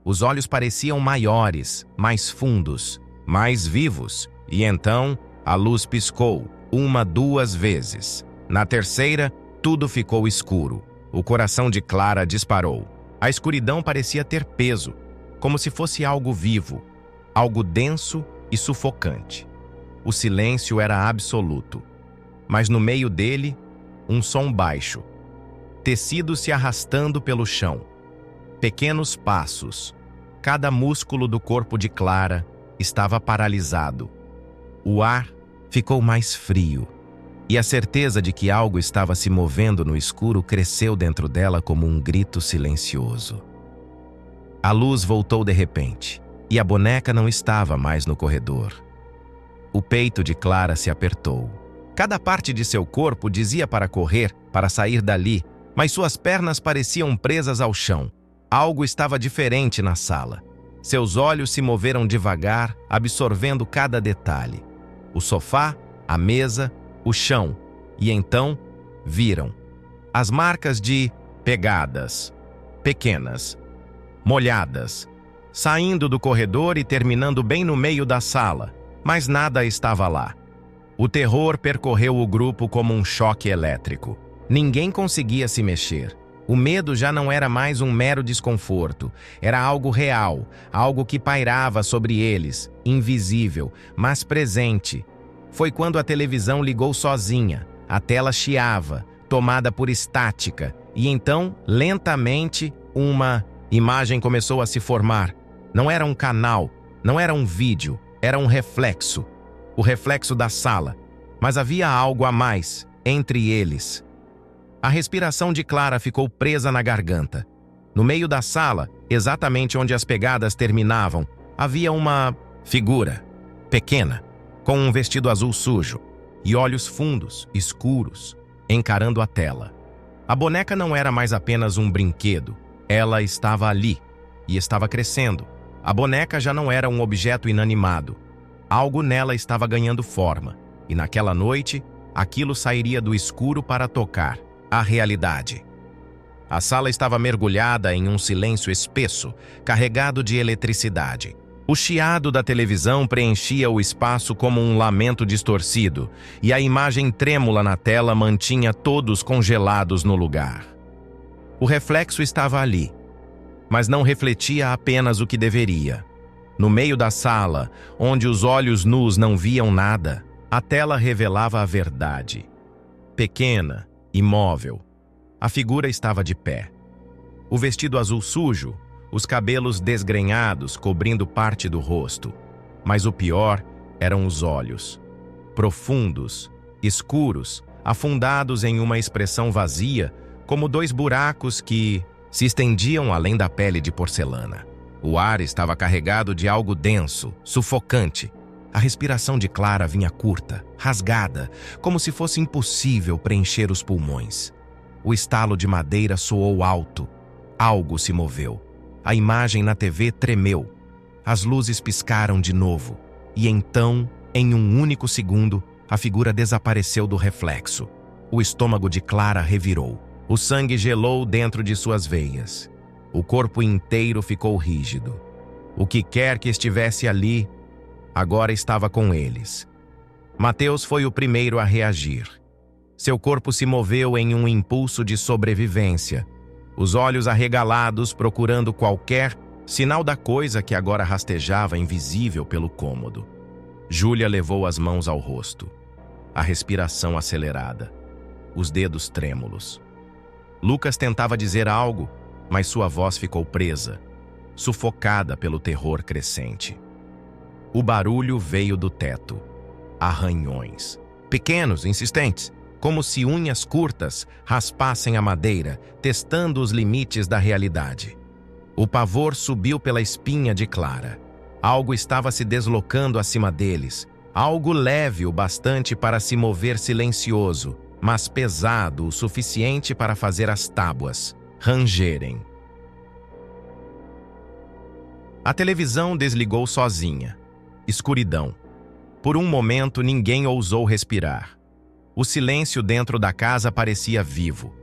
Os olhos pareciam maiores, mais fundos, mais vivos, e então a luz piscou, 2 vezes. Na terceira, tudo ficou escuro. O coração de Clara disparou. A escuridão parecia ter peso, como se fosse algo vivo, algo denso e sufocante. O silêncio era absoluto, mas no meio dele, um som baixo. Tecido se arrastando pelo chão. Pequenos passos. Cada músculo do corpo de Clara estava paralisado. O ar ficou mais frio, e a certeza de que algo estava se movendo no escuro cresceu dentro dela como um grito silencioso. A luz voltou de repente, e a boneca não estava mais no corredor. O peito de Clara se apertou. Cada parte de seu corpo dizia para correr, para sair dali, mas suas pernas pareciam presas ao chão. Algo estava diferente na sala. Seus olhos se moveram devagar, absorvendo cada detalhe. O sofá, a mesa, o chão. E então, viram as marcas de pegadas, pequenas, molhadas, saindo do corredor e terminando bem no meio da sala. Mas nada estava lá. O terror percorreu o grupo como um choque elétrico. Ninguém conseguia se mexer. O medo já não era mais um mero desconforto. Era algo real, algo que pairava sobre eles, invisível, mas presente. Foi quando a televisão ligou sozinha. A tela chiava, tomada por estática, e então, lentamente, uma imagem começou a se formar. Não era um canal, não era um vídeo, era um reflexo. o reflexo da sala, mas havia algo a mais entre eles. A respiração de Clara ficou presa na garganta. No meio da sala, exatamente onde as pegadas terminavam, havia uma figura, pequena, com um vestido azul sujo e olhos fundos, escuros, encarando a tela. A boneca não era mais apenas um brinquedo. Ela estava ali e estava crescendo. A boneca já não era um objeto inanimado. Algo nela estava ganhando forma, e naquela noite, aquilo sairia do escuro para tocar a realidade. A sala estava mergulhada em um silêncio espesso, carregado de eletricidade. O chiado da televisão preenchia o espaço como um lamento distorcido, e a imagem trêmula na tela mantinha todos congelados no lugar. O reflexo estava ali, mas não refletia apenas o que deveria. No meio da sala, onde os olhos nus não viam nada, a tela revelava a verdade. Pequena, imóvel, a figura estava de pé. O vestido azul sujo, os cabelos desgrenhados cobrindo parte do rosto. Mas o pior eram os olhos. Profundos, escuros, afundados em uma expressão vazia, como dois buracos que se estendiam além da pele de porcelana. O ar estava carregado de algo denso, sufocante. A respiração de Clara vinha curta, rasgada, como se fosse impossível preencher os pulmões. O estalo de madeira soou alto. Algo se moveu. A imagem na TV tremeu. As luzes piscaram de novo. E então, em um único segundo, a figura desapareceu do reflexo. O estômago de Clara revirou. O sangue gelou dentro de suas veias. O corpo inteiro ficou rígido. O que quer que estivesse ali, agora estava com eles. Mateus foi o primeiro a reagir. Seu corpo se moveu em um impulso de sobrevivência, os olhos arregalados procurando qualquer sinal da coisa que agora rastejava invisível pelo cômodo. Júlia levou as mãos ao rosto, a respiração acelerada, os dedos trêmulos. Lucas tentava dizer algo, mas sua voz ficou presa, sufocada pelo terror crescente. O barulho veio do teto. Arranhões. Pequenos, insistentes, como se unhas curtas raspassem a madeira, testando os limites da realidade. O pavor subiu pela espinha de Clara. Algo estava se deslocando acima deles, algo leve o bastante para se mover silencioso, mas pesado o suficiente para fazer as tábuas rangerem. A televisão desligou sozinha. Escuridão. Por um momento ninguém ousou respirar. O silêncio dentro da casa parecia vivo.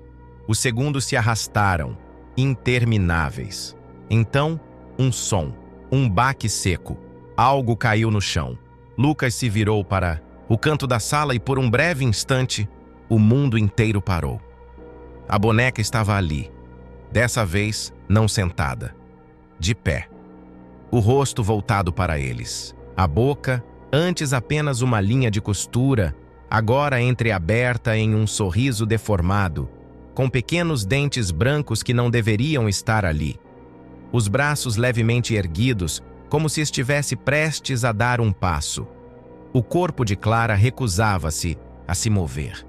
Os segundos se arrastaram, intermináveis. Então, um som, um baque seco. Algo caiu no chão. Lucas se virou para o canto da sala e por um breve instante, o mundo inteiro parou. A boneca estava ali. Dessa vez, não sentada. De pé. O rosto voltado para eles. A boca, antes apenas uma linha de costura, agora entreaberta em um sorriso deformado, com pequenos dentes brancos que não deveriam estar ali. Os braços levemente erguidos, como se estivesse prestes a dar um passo. O corpo de Clara recusava-se a se mover.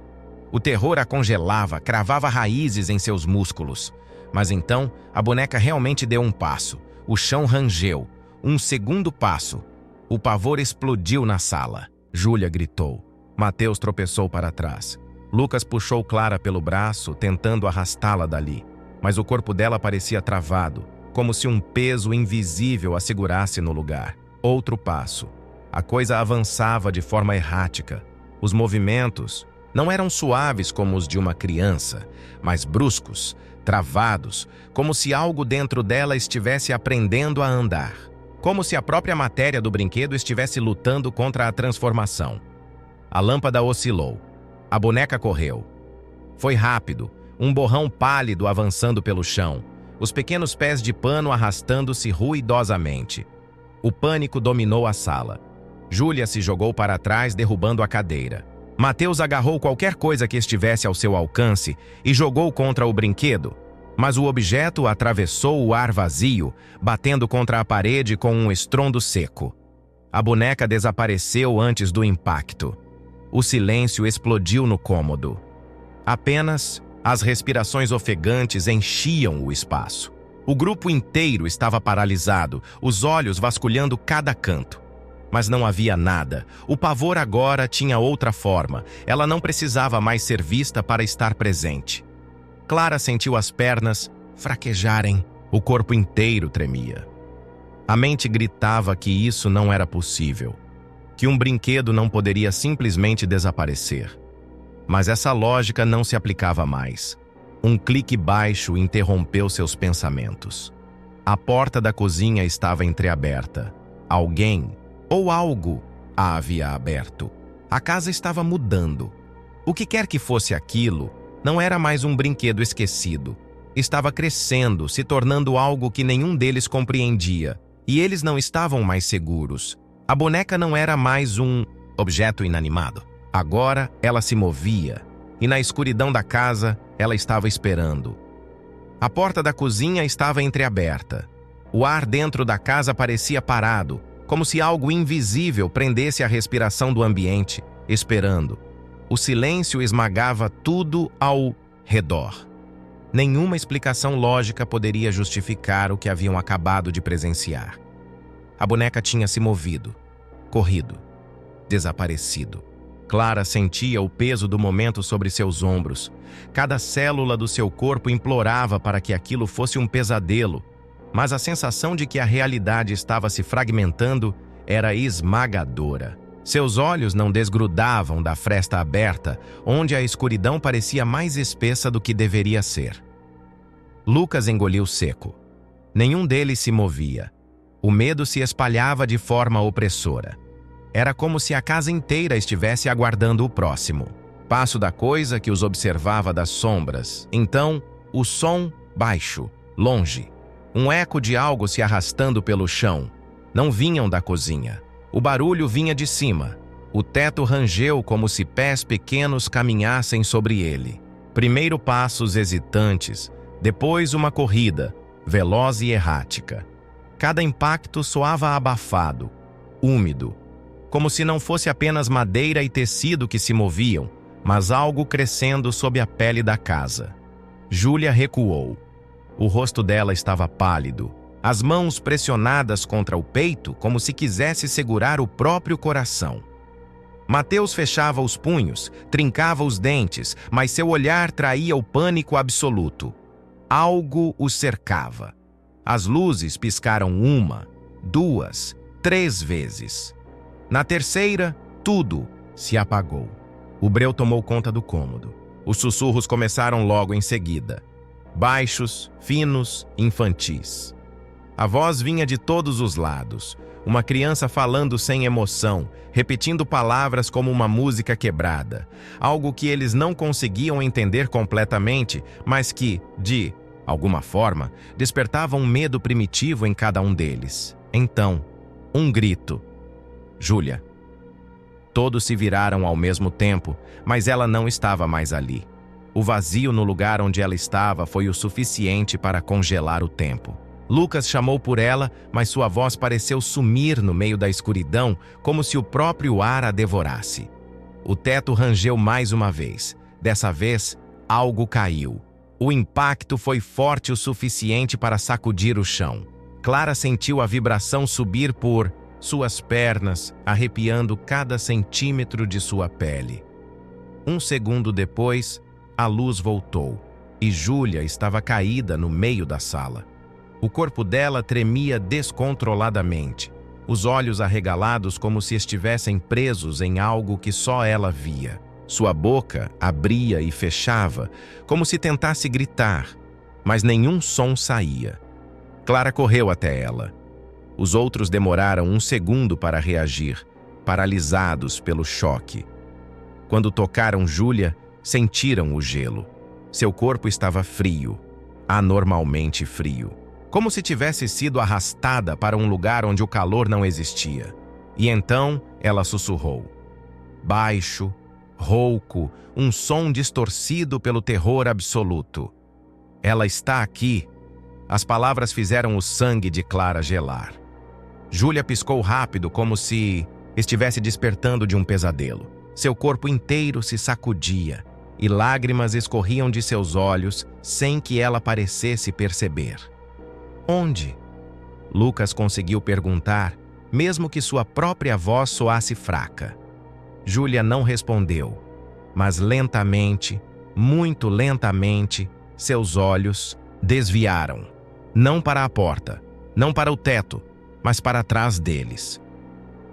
O terror a congelava, cravava raízes em seus músculos. Mas então, a boneca realmente deu um passo. O chão rangeu. Um segundo passo. O pavor explodiu na sala. Júlia gritou. Mateus tropeçou para trás. Lucas puxou Clara pelo braço, tentando arrastá-la dali. Mas o corpo dela parecia travado, como se um peso invisível a segurasse no lugar. Outro passo. A coisa avançava de forma errática. Os movimentos não eram suaves como os de uma criança, mas bruscos, travados, como se algo dentro dela estivesse aprendendo a andar. Como se a própria matéria do brinquedo estivesse lutando contra a transformação. A lâmpada oscilou. A boneca correu. Foi rápido, um borrão pálido avançando pelo chão, os pequenos pés de pano arrastando-se ruidosamente. O pânico dominou a sala. Júlia se jogou para trás, derrubando a cadeira. Mateus agarrou qualquer coisa que estivesse ao seu alcance e jogou contra o brinquedo, mas o objeto atravessou o ar vazio, batendo contra a parede com um estrondo seco. A boneca desapareceu antes do impacto. O silêncio explodiu no cômodo. Apenas as respirações ofegantes enchiam o espaço. O grupo inteiro estava paralisado, os olhos vasculhando cada canto. Mas não havia nada. O pavor agora tinha outra forma. Ela não precisava mais ser vista para estar presente. Clara sentiu as pernas fraquejarem. O corpo inteiro tremia. A mente gritava que isso não era possível, que um brinquedo não poderia simplesmente desaparecer. Mas essa lógica não se aplicava mais. Um clique baixo interrompeu seus pensamentos. A porta da cozinha estava entreaberta. Alguém ou algo a havia aberto. A casa estava mudando. O que quer que fosse aquilo, não era mais um brinquedo esquecido. Estava crescendo, se tornando algo que nenhum deles compreendia. E eles não estavam mais seguros. A boneca não era mais um objeto inanimado. Agora ela se movia, e na escuridão da casa ela estava esperando. A porta da cozinha estava entreaberta. O ar dentro da casa parecia parado, como se algo invisível prendesse a respiração do ambiente, esperando. O silêncio esmagava tudo ao redor. Nenhuma explicação lógica poderia justificar o que haviam acabado de presenciar. A boneca tinha se movido, corrido, desaparecido. Clara sentia o peso do momento sobre seus ombros. Cada célula do seu corpo implorava para que aquilo fosse um pesadelo, mas a sensação de que a realidade estava se fragmentando era esmagadora. Seus olhos não desgrudavam da fresta aberta, onde a escuridão parecia mais espessa do que deveria ser. Lucas engoliu seco. Nenhum deles se movia. O medo se espalhava de forma opressora. Era como se a casa inteira estivesse aguardando o próximo passo da coisa que os observava das sombras. Então, o som baixo, longe. Um eco de algo se arrastando pelo chão. Não vinham da cozinha. O barulho vinha de cima. O teto rangeu como se pés pequenos caminhassem sobre ele. Primeiro passos hesitantes, depois uma corrida, veloz e errática. Cada impacto soava abafado, úmido, como se não fosse apenas madeira e tecido que se moviam, mas algo crescendo sob a pele da casa. Júlia recuou. O rosto dela estava pálido, as mãos pressionadas contra o peito como se quisesse segurar o próprio coração. Mateus fechava os punhos, trincava os dentes, mas seu olhar traía o pânico absoluto. Algo o cercava. As luzes piscaram 1, 2, 3 vezes. Na terceira, tudo se apagou. O breu tomou conta do cômodo. Os sussurros começaram logo em seguida. Baixos, finos, infantis. A voz vinha de todos os lados. Uma criança falando sem emoção, repetindo palavras como uma música quebrada. Algo que eles não conseguiam entender completamente, mas que, de alguma forma, despertava um medo primitivo em cada um deles. Então, um grito. Júlia. Todos se viraram ao mesmo tempo, mas ela não estava mais ali. O vazio no lugar onde ela estava foi o suficiente para congelar o tempo. Lucas chamou por ela, mas sua voz pareceu sumir no meio da escuridão, como se o próprio ar a devorasse. O teto rangeu mais uma vez. Dessa vez, algo caiu. O impacto foi forte o suficiente para sacudir o chão. Clara sentiu a vibração subir por suas pernas, arrepiando cada centímetro de sua pele. Um segundo depois, a luz voltou, e Júlia estava caída no meio da sala. O corpo dela tremia descontroladamente, os olhos arregalados como se estivessem presos em algo que só ela via. Sua boca abria e fechava, como se tentasse gritar, mas nenhum som saía. Clara correu até ela. Os outros demoraram 1 segundo para reagir, paralisados pelo choque. Quando tocaram Júlia, sentiram o gelo. Seu corpo estava frio, anormalmente frio, como se tivesse sido arrastada para um lugar onde o calor não existia. E então ela sussurrou. Baixo, rouco, um som distorcido pelo terror absoluto. Ela está aqui. As palavras fizeram o sangue de Clara gelar. Júlia piscou rápido, como se estivesse despertando de um pesadelo. Seu corpo inteiro se sacudia e lágrimas escorriam de seus olhos sem que ela parecesse perceber. Onde? Lucas conseguiu perguntar, mesmo que sua própria voz soasse fraca. Júlia não respondeu, mas lentamente, muito lentamente, seus olhos desviaram. Não para a porta, não para o teto, mas para trás deles.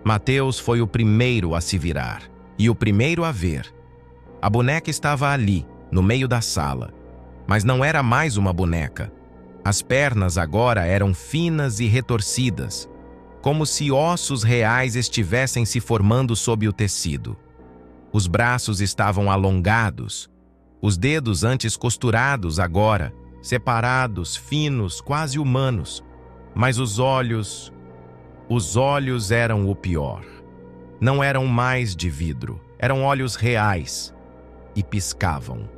Mateus foi o primeiro a se virar e o primeiro a ver. A boneca estava ali, no meio da sala, mas não era mais uma boneca. As pernas agora eram finas e retorcidas, como se ossos reais estivessem se formando sob o tecido. Os braços estavam alongados, os dedos antes costurados agora, separados, finos, quase humanos. Mas os olhos eram o pior. Não eram mais de vidro, eram olhos reais e piscavam.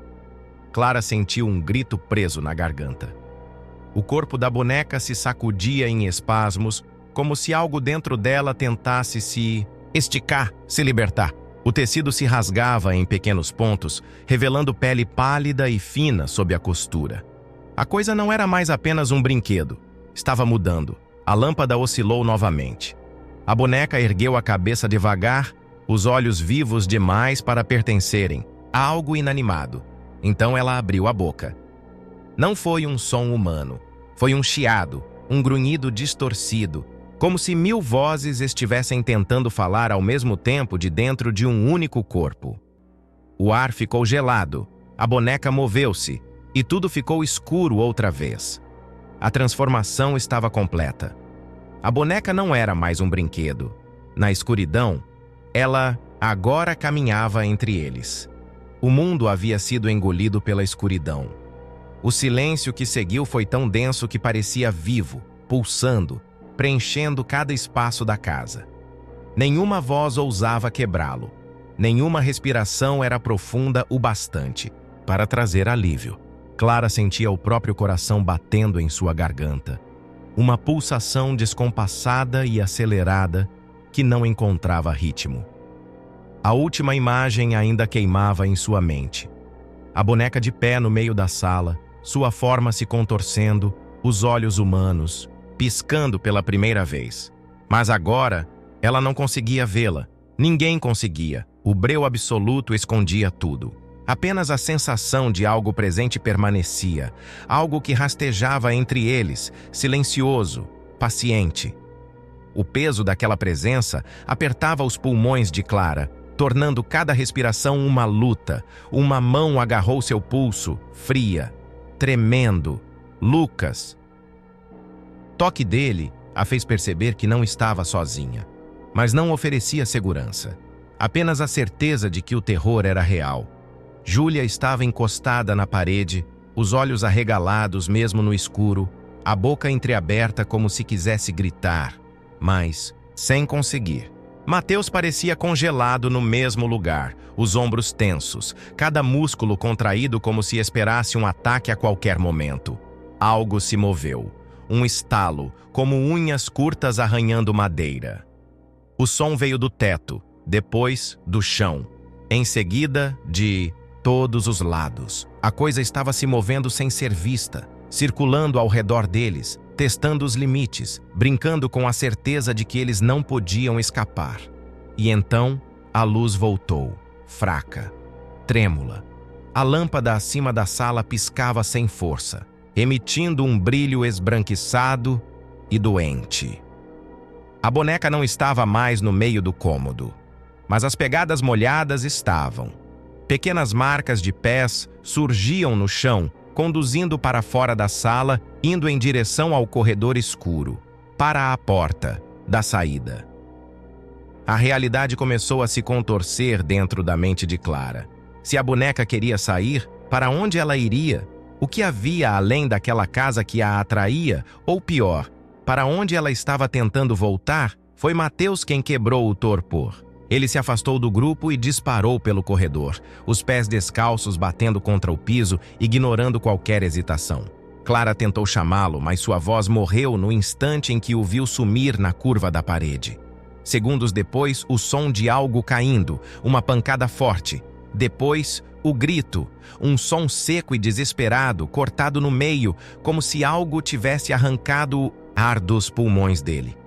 Clara sentiu um grito preso na garganta. O corpo da boneca se sacudia em espasmos, como se algo dentro dela tentasse se esticar, se libertar. O tecido se rasgava em pequenos pontos, revelando pele pálida e fina sob a costura. A coisa não era mais apenas um brinquedo. Estava mudando. A lâmpada oscilou novamente. A boneca ergueu a cabeça devagar, os olhos vivos demais para pertencerem a algo inanimado. Então ela abriu a boca. Não foi um som humano. Foi um chiado, um grunhido distorcido, como se 1000 vozes estivessem tentando falar ao mesmo tempo de dentro de um único corpo. O ar ficou gelado, a boneca moveu-se, e tudo ficou escuro outra vez. A transformação estava completa. A boneca não era mais um brinquedo. Na escuridão, ela agora caminhava entre eles. O mundo havia sido engolido pela escuridão. O silêncio que seguiu foi tão denso que parecia vivo, pulsando, preenchendo cada espaço da casa. Nenhuma voz ousava quebrá-lo. Nenhuma respiração era profunda o bastante para trazer alívio. Clara sentia o próprio coração batendo em sua garganta. Uma pulsação descompassada e acelerada que não encontrava ritmo. A última imagem ainda queimava em sua mente. A boneca de pé no meio da sala, sua forma se contorcendo, os olhos humanos, piscando pela primeira vez. Mas agora, ela não conseguia vê-la. Ninguém conseguia. O breu absoluto escondia tudo. Apenas a sensação de algo presente permanecia, algo que rastejava entre eles, silencioso, paciente. O peso daquela presença apertava os pulmões de Clara, tornando cada respiração uma luta. Uma mão agarrou seu pulso, fria, tremendo. Lucas. Toque dele a fez perceber que não estava sozinha, mas não oferecia segurança. Apenas a certeza de que o terror era real. Júlia estava encostada na parede, os olhos arregalados mesmo no escuro, a boca entreaberta como se quisesse gritar, mas sem conseguir. Mateus parecia congelado no mesmo lugar, os ombros tensos, cada músculo contraído como se esperasse um ataque a qualquer momento. Algo se moveu, um estalo, como unhas curtas arranhando madeira. O som veio do teto, depois do chão, em seguida de todos os lados. A coisa estava se movendo sem ser vista, circulando ao redor deles, testando os limites, brincando com a certeza de que eles não podiam escapar. E então, a luz voltou, fraca, trêmula. A lâmpada acima da sala piscava sem força, emitindo um brilho esbranquiçado e doente. A boneca não estava mais no meio do cômodo, mas as pegadas molhadas estavam. Pequenas marcas de pés surgiam no chão, conduzindo para fora da sala, indo em direção ao corredor escuro, para a porta da saída. A realidade começou a se contorcer dentro da mente de Clara. Se a boneca queria sair, para onde ela iria? O que havia além daquela casa que a atraía? Ou pior, para onde ela estava tentando voltar? Foi Mateus quem quebrou o torpor. Ele se afastou do grupo e disparou pelo corredor, os pés descalços batendo contra o piso, ignorando qualquer hesitação. Clara tentou chamá-lo, mas sua voz morreu no instante em que o viu sumir na curva da parede. Segundos depois, o som de algo caindo, uma pancada forte. Depois, o grito, um som seco e desesperado, cortado no meio, como se algo tivesse arrancado o ar dos pulmões dele.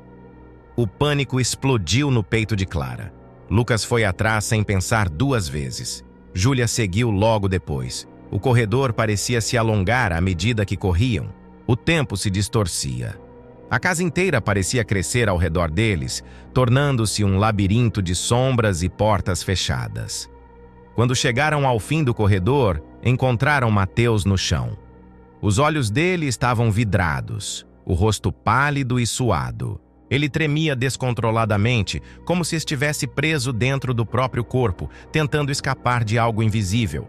O pânico explodiu no peito de Clara. Lucas foi atrás sem pensar duas vezes. Júlia seguiu logo depois. O corredor parecia se alongar à medida que corriam. O tempo se distorcia. A casa inteira parecia crescer ao redor deles, tornando-se um labirinto de sombras e portas fechadas. Quando chegaram ao fim do corredor, encontraram Mateus no chão. Os olhos dele estavam vidrados, o rosto pálido e suado. Ele tremia descontroladamente, como se estivesse preso dentro do próprio corpo, tentando escapar de algo invisível.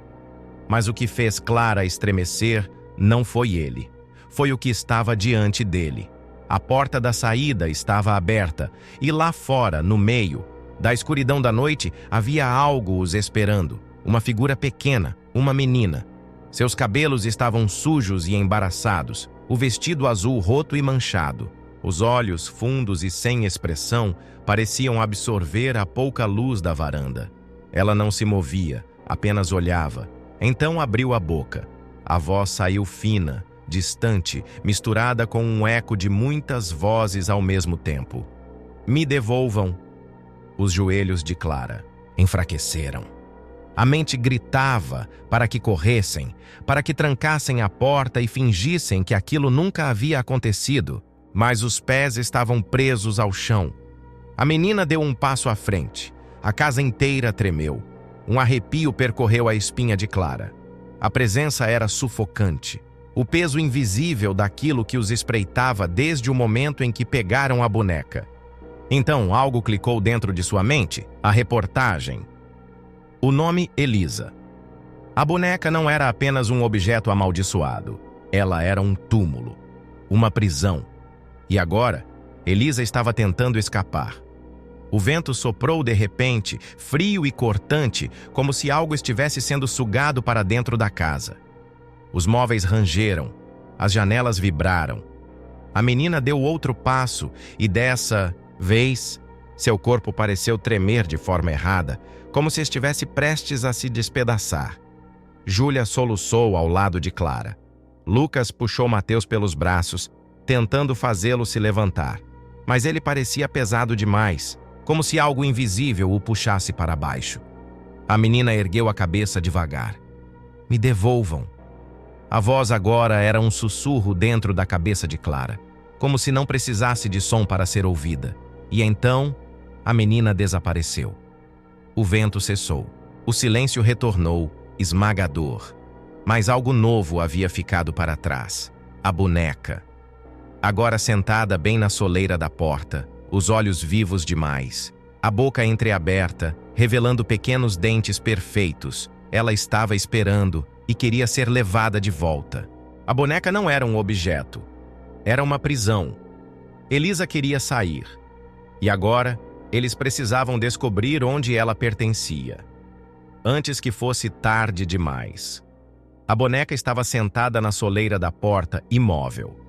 Mas o que fez Clara estremecer não foi ele. Foi o que estava diante dele. A porta da saída estava aberta, e lá fora, no meio da escuridão da noite, havia algo os esperando. Uma figura pequena, uma menina. Seus cabelos estavam sujos e embaraçados, o vestido azul roto e manchado. Os olhos, fundos e sem expressão, pareciam absorver a pouca luz da varanda. Ela não se movia, apenas olhava. Então abriu a boca. A voz saiu fina, distante, misturada com um eco de muitas vozes ao mesmo tempo. Me devolvam. Os joelhos de Clara enfraqueceram. A mente gritava para que corressem, para que trancassem a porta e fingissem que aquilo nunca havia acontecido, mas os pés estavam presos ao chão. A menina deu um passo à frente. A casa inteira tremeu. Um arrepio percorreu a espinha de Clara. A presença era sufocante. O peso invisível daquilo que os espreitava desde o momento em que pegaram a boneca. Então, algo clicou dentro de sua mente. A reportagem. O nome Elisa. A boneca não era apenas um objeto amaldiçoado. Ela era um túmulo. Uma prisão. E agora, Elisa estava tentando escapar. O vento soprou de repente, frio e cortante, como se algo estivesse sendo sugado para dentro da casa. Os móveis rangeram, as janelas vibraram. A menina deu outro passo e dessa vez, seu corpo pareceu tremer de forma errada, como se estivesse prestes a se despedaçar. Júlia soluçou ao lado de Clara. Lucas puxou Mateus pelos braços, tentando fazê-lo se levantar. Mas ele parecia pesado demais, como se algo invisível o puxasse para baixo. A menina ergueu a cabeça devagar. Me devolvam. A voz agora era um sussurro dentro da cabeça de Clara, como se não precisasse de som para ser ouvida. E então, a menina desapareceu. O vento cessou. O silêncio retornou, esmagador. Mas algo novo havia ficado para trás. A boneca. Agora sentada bem na soleira da porta, os olhos vivos demais, a boca entreaberta, revelando pequenos dentes perfeitos, ela estava esperando e queria ser levada de volta. A boneca não era um objeto. Era uma prisão. Elisa queria sair. E agora, eles precisavam descobrir onde ela pertencia. Antes que fosse tarde demais. A boneca estava sentada na soleira da porta, imóvel.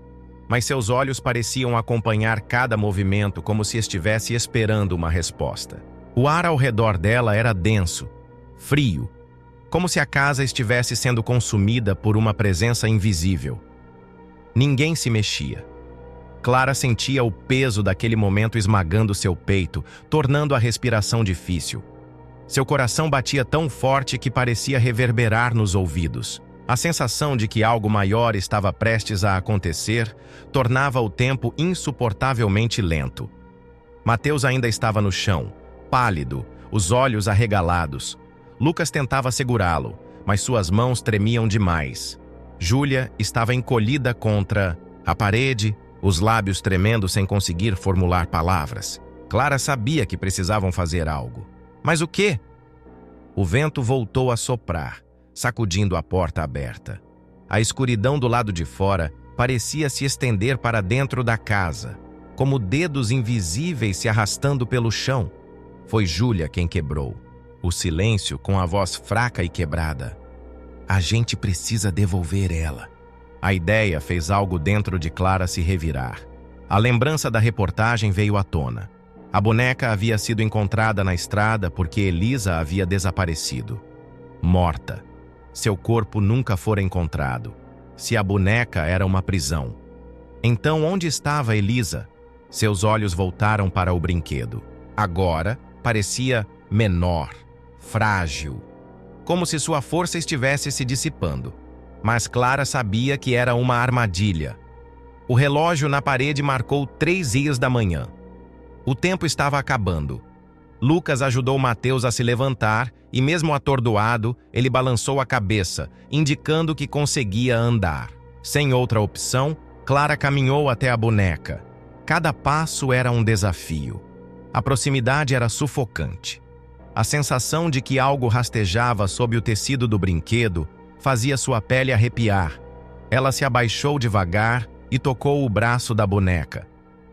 Mas seus olhos pareciam acompanhar cada movimento como se estivesse esperando uma resposta. O ar ao redor dela era denso, frio, como se a casa estivesse sendo consumida por uma presença invisível. Ninguém se mexia. Clara sentia o peso daquele momento esmagando seu peito, tornando a respiração difícil. Seu coração batia tão forte que parecia reverberar nos ouvidos. A sensação de que algo maior estava prestes a acontecer tornava o tempo insuportavelmente lento. Mateus ainda estava no chão, pálido, os olhos arregalados. Lucas tentava segurá-lo, mas suas mãos tremiam demais. Júlia estava encolhida contra a parede, os lábios tremendo sem conseguir formular palavras. Clara sabia que precisavam fazer algo. Mas o quê? O vento voltou a soprar, sacudindo a porta aberta. A escuridão do lado de fora parecia se estender para dentro da casa, como dedos invisíveis se arrastando pelo chão. Foi Júlia quem quebrou. O silêncio com a voz fraca e quebrada. A gente precisa devolver ela. A ideia fez algo dentro de Clara se revirar. A lembrança da reportagem veio à tona. A boneca havia sido encontrada na estrada porque Elisa havia desaparecido. Morta. Seu corpo nunca fora encontrado. Se a boneca era uma prisão. Então onde estava Elisa? Seus olhos voltaram para o brinquedo. Agora parecia menor, frágil, como se sua força estivesse se dissipando. Mas Clara sabia que era uma armadilha. O relógio na parede marcou 3 da manhã. O tempo estava acabando. Lucas ajudou Mateus a se levantar e, mesmo atordoado, ele balançou a cabeça, indicando que conseguia andar. Sem outra opção, Clara caminhou até a boneca. Cada passo era um desafio. A proximidade era sufocante. A sensação de que algo rastejava sob o tecido do brinquedo fazia sua pele arrepiar. Ela se abaixou devagar e tocou o braço da boneca.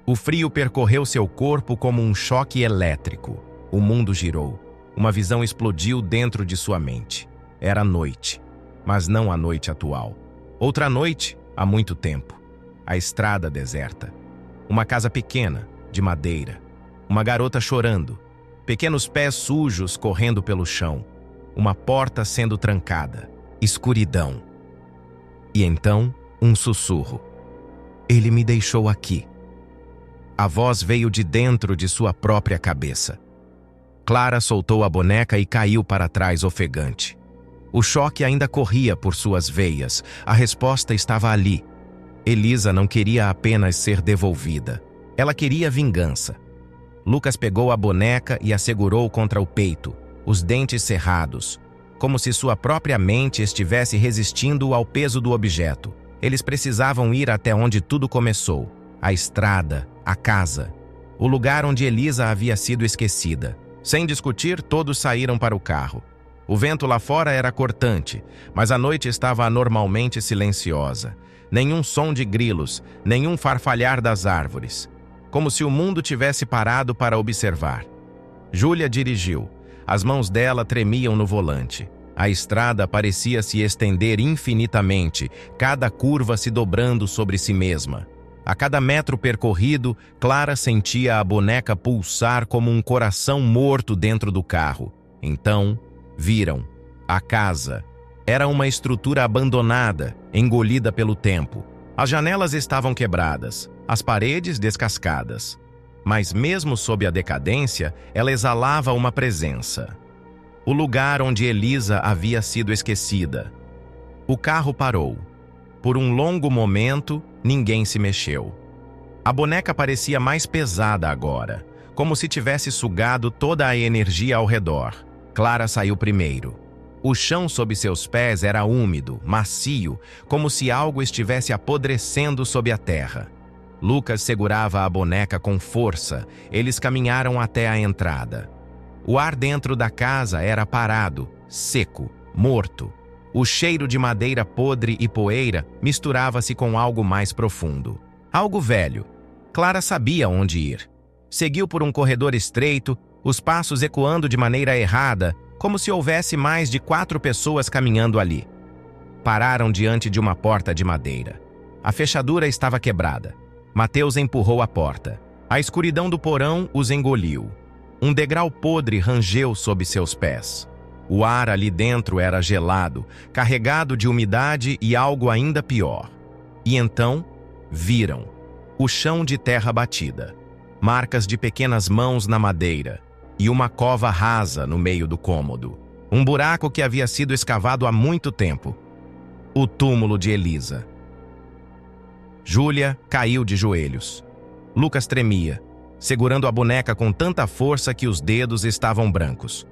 O frio percorreu seu corpo como um choque elétrico. O mundo girou. Uma visão explodiu dentro de sua mente. Era noite, mas não a noite atual. Outra noite, há muito tempo. A estrada deserta. Uma casa pequena, de madeira. Uma garota chorando. Pequenos pés sujos correndo pelo chão. Uma porta sendo trancada. Escuridão. E então, um sussurro. Ele me deixou aqui. A voz veio de dentro de sua própria cabeça. Clara soltou a boneca e caiu para trás ofegante. O choque ainda corria por suas veias. A resposta estava ali. Elisa não queria apenas ser devolvida. Ela queria vingança. Lucas pegou a boneca e a segurou contra o peito, os dentes cerrados, como se sua própria mente estivesse resistindo ao peso do objeto. Eles precisavam ir até onde tudo começou. A estrada, a casa, o lugar onde Elisa havia sido esquecida. Sem discutir, todos saíram para o carro. O vento lá fora era cortante, mas a noite estava anormalmente silenciosa. Nenhum som de grilos, nenhum farfalhar das árvores. Como se o mundo tivesse parado para observar. Júlia dirigiu. As mãos dela tremiam no volante. A estrada parecia se estender infinitamente, cada curva se dobrando sobre si mesma. A cada metro percorrido, Clara sentia a boneca pulsar como um coração morto dentro do carro. Então, viram. A casa. Era uma estrutura abandonada, engolida pelo tempo. As janelas estavam quebradas, as paredes descascadas. Mas mesmo sob a decadência, ela exalava uma presença. O lugar onde Elisa havia sido esquecida. O carro parou. Por um longo momento, ninguém se mexeu. A boneca parecia mais pesada agora, como se tivesse sugado toda a energia ao redor. Clara saiu primeiro. O chão sob seus pés era úmido, macio, como se algo estivesse apodrecendo sob a terra. Lucas segurava a boneca com força. Eles caminharam até a entrada. O ar dentro da casa era parado, seco, morto. O cheiro de madeira podre e poeira misturava-se com algo mais profundo. Algo velho. Clara sabia onde ir. Seguiu por um corredor estreito, os passos ecoando de maneira errada, como se houvesse mais de 4 pessoas caminhando ali. Pararam diante de uma porta de madeira. A fechadura estava quebrada. Mateus empurrou a porta. A escuridão do porão os engoliu. Um degrau podre rangeu sob seus pés. O ar ali dentro era gelado, carregado de umidade e algo ainda pior. E então, viram. O chão de terra batida. Marcas de pequenas mãos na madeira. E uma cova rasa no meio do cômodo. Um buraco que havia sido escavado há muito tempo. O túmulo de Elisa. Júlia caiu de joelhos. Lucas tremia, segurando a boneca com tanta força que os dedos estavam brancos.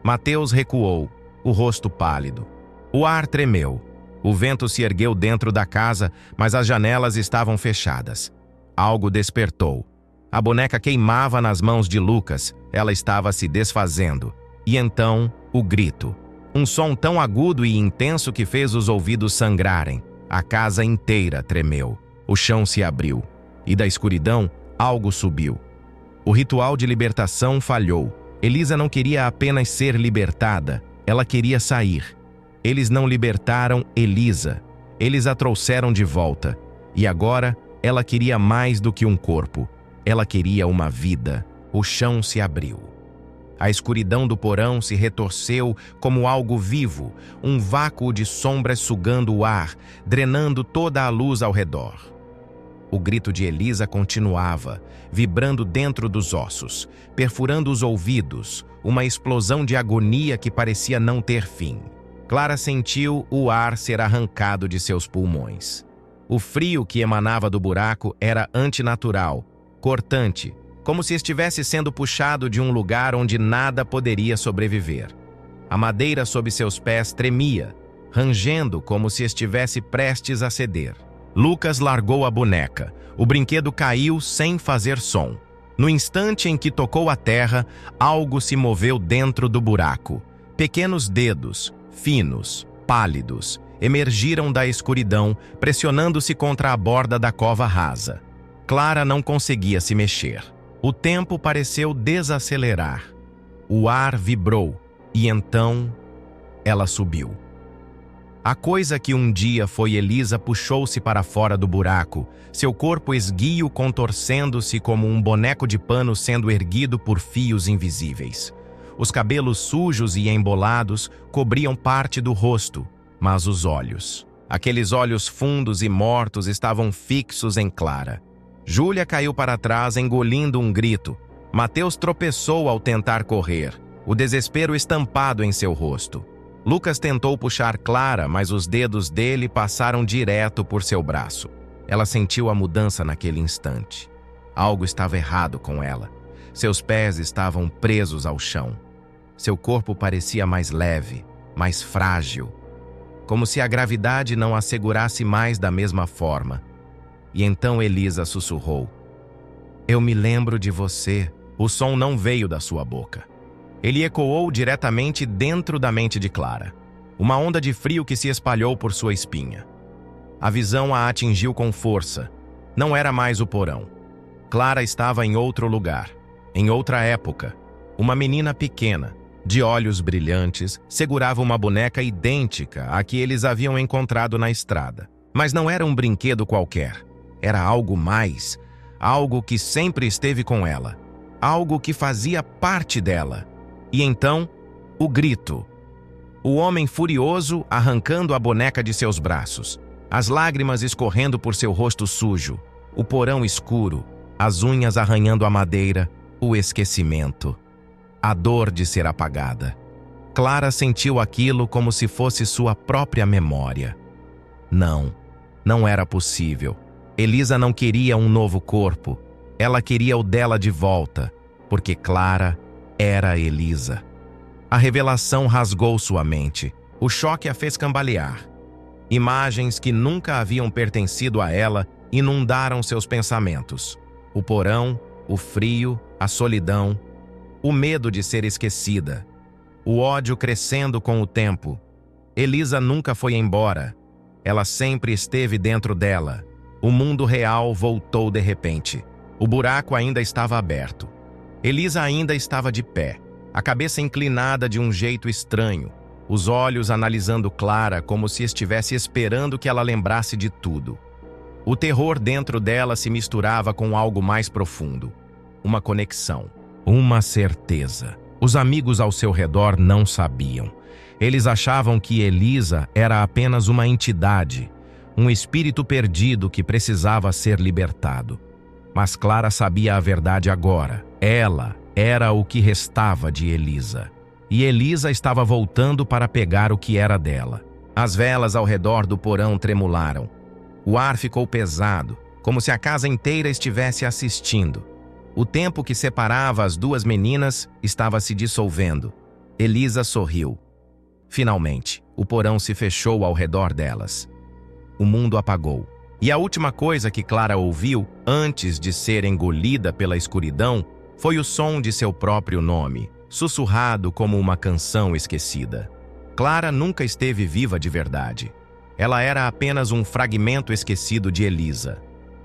Mateus recuou, o rosto pálido. O ar tremeu. O vento se ergueu dentro da casa, mas as janelas estavam fechadas. Algo despertou. A boneca queimava nas mãos de Lucas. Ela estava se desfazendo. E então, o grito. Um som tão agudo e intenso que fez os ouvidos sangrarem. A casa inteira tremeu. O chão se abriu. E da escuridão, algo subiu. O ritual de libertação falhou. Elisa não queria apenas ser libertada. Ela queria sair. Eles não libertaram Elisa. Eles a trouxeram de volta, e agora ela queria mais do que um corpo. Ela queria uma vida. O chão se abriu. A escuridão do porão se retorceu como algo vivo, um vácuo de sombras sugando o ar, drenando toda a luz ao redor. O grito de Elisa continuava, vibrando dentro dos ossos, perfurando os ouvidos, uma explosão de agonia que parecia não ter fim. Clara sentiu o ar ser arrancado de seus pulmões. O frio que emanava do buraco era antinatural, cortante, como se estivesse sendo puxado de um lugar onde nada poderia sobreviver. A madeira sob seus pés tremia, rangendo como se estivesse prestes a ceder. Lucas largou a boneca. O brinquedo caiu sem fazer som. No instante em que tocou a terra, algo se moveu dentro do buraco. Pequenos dedos, finos, pálidos, emergiram da escuridão, pressionando-se contra a borda da cova rasa. Clara não conseguia se mexer. O tempo pareceu desacelerar. O ar vibrou, e então ela subiu. A coisa que um dia foi Elisa puxou-se para fora do buraco, seu corpo esguio contorcendo-se como um boneco de pano sendo erguido por fios invisíveis. Os cabelos sujos e embolados cobriam parte do rosto, mas os olhos. Aqueles olhos fundos e mortos estavam fixos em Clara. Júlia caiu para trás, engolindo um grito. Mateus tropeçou ao tentar correr, o desespero estampado em seu rosto. Lucas tentou puxar Clara, mas os dedos dele passaram direto por seu braço. Ela sentiu a mudança naquele instante. Algo estava errado com ela. Seus pés estavam presos ao chão. Seu corpo parecia mais leve, mais frágil, como se a gravidade não a segurasse mais da mesma forma. E então Elisa sussurrou: "Eu me lembro de você." O som não veio da sua boca. Ele ecoou diretamente dentro da mente de Clara. Uma onda de frio que se espalhou por sua espinha. A visão a atingiu com força. Não era mais o porão. Clara estava em outro lugar, em outra época. Uma menina pequena, de olhos brilhantes, segurava uma boneca idêntica à que eles haviam encontrado na estrada. Mas não era um brinquedo qualquer. Era algo mais, algo que sempre esteve com ela, algo que fazia parte dela. E então, o grito. O homem furioso arrancando a boneca de seus braços, as lágrimas escorrendo por seu rosto sujo, o porão escuro, as unhas arranhando a madeira, o esquecimento, a dor de ser apagada. Clara sentiu aquilo como se fosse sua própria memória. Não era possível. Elisa não queria um novo corpo. Ela queria o dela de volta, porque Clara era Elisa. A revelação rasgou sua mente. O choque a fez cambalear. Imagens que nunca haviam pertencido a ela inundaram seus pensamentos. O porão, o frio, a solidão, o medo de ser esquecida, o ódio crescendo com o tempo. Elisa nunca foi embora. Ela sempre esteve dentro dela. O mundo real voltou de repente. O buraco ainda estava aberto. Elisa ainda estava de pé, a cabeça inclinada de um jeito estranho, os olhos analisando Clara como se estivesse esperando que ela lembrasse de tudo. O terror dentro dela se misturava com algo mais profundo. Uma conexão, uma certeza. Os amigos ao seu redor não sabiam. Eles achavam que Elisa era apenas uma entidade, um espírito perdido que precisava ser libertado. Mas Clara sabia a verdade agora. Ela era o que restava de Elisa. E Elisa estava voltando para pegar o que era dela. As velas ao redor do porão tremularam. O ar ficou pesado, como se a casa inteira estivesse assistindo. O tempo que separava as duas meninas estava se dissolvendo. Elisa sorriu. Finalmente, o porão se fechou ao redor delas. O mundo apagou. E a última coisa que Clara ouviu, antes de ser engolida pela escuridão, foi o som de seu próprio nome, sussurrado como uma canção esquecida. Clara nunca esteve viva de verdade. Ela era apenas um fragmento esquecido de Elisa.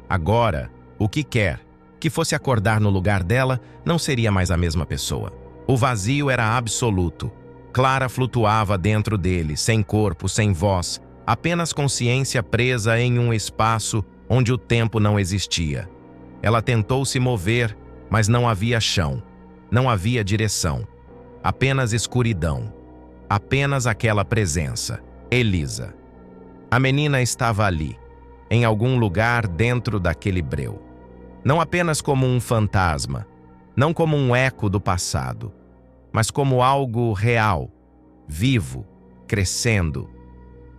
Agora, o que quer que fosse acordar no lugar dela não seria mais a mesma pessoa. O vazio era absoluto. Clara flutuava dentro dele, sem corpo, sem voz, apenas consciência presa em um espaço onde o tempo não existia. Ela tentou se mover, mas não havia chão, não havia direção. Apenas escuridão. Apenas aquela presença. Elisa. A menina estava ali, em algum lugar dentro daquele breu. Não apenas como um fantasma, não como um eco do passado, mas como algo real, vivo, crescendo.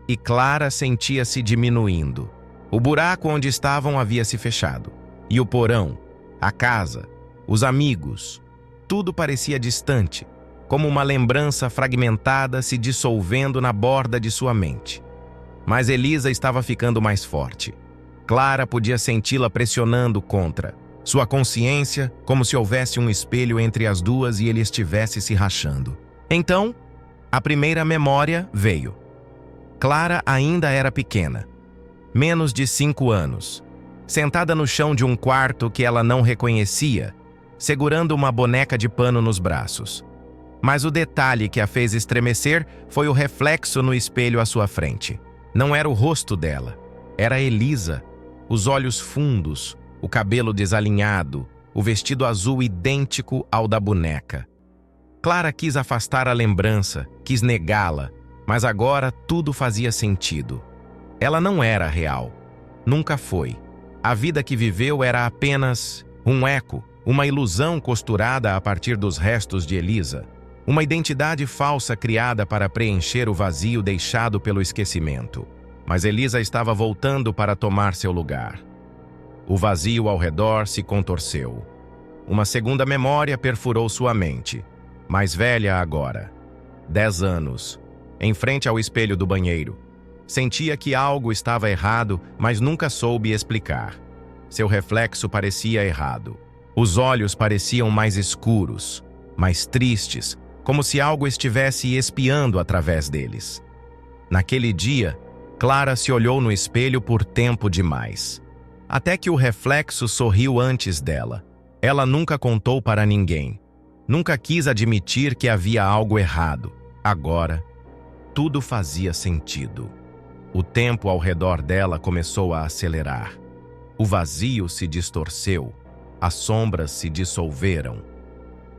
E Clara sentia-se diminuindo. O buraco onde estavam havia se fechado. E o porão, a casa, os amigos, tudo parecia distante, como uma lembrança fragmentada se dissolvendo na borda de sua mente. Mas Elisa estava ficando mais forte. Clara podia senti-la pressionando contra sua consciência, como se houvesse um espelho entre as duas e ele estivesse se rachando. Então, a primeira memória veio. Clara ainda era pequena, menos de 5 anos, sentada no chão de um quarto que ela não reconhecia, segurando uma boneca de pano nos braços. Mas o detalhe que a fez estremecer foi o reflexo no espelho à sua frente. Não era o rosto dela, era Elisa, os olhos fundos, o cabelo desalinhado, o vestido azul idêntico ao da boneca. Clara quis afastar a lembrança, quis negá-la, mas agora tudo fazia sentido. Ela não era real. Nunca foi. A vida que viveu era apenas um eco, uma ilusão costurada a partir dos restos de Elisa. Uma identidade falsa criada para preencher o vazio deixado pelo esquecimento. Mas Elisa estava voltando para tomar seu lugar. O vazio ao redor se contorceu. Uma segunda memória perfurou sua mente. Mais velha agora. 10 anos. Em frente ao espelho do banheiro. Sentia que algo estava errado, mas nunca soube explicar. Seu reflexo parecia errado. Os olhos pareciam mais escuros, mais tristes, como se algo estivesse espiando através deles. Naquele dia, Clara se olhou no espelho por tempo demais. Até que o reflexo sorriu antes dela. Ela nunca contou para ninguém. Nunca quis admitir que havia algo errado. Agora, tudo fazia sentido. O tempo ao redor dela começou a acelerar. O vazio se distorceu. As sombras se dissolveram.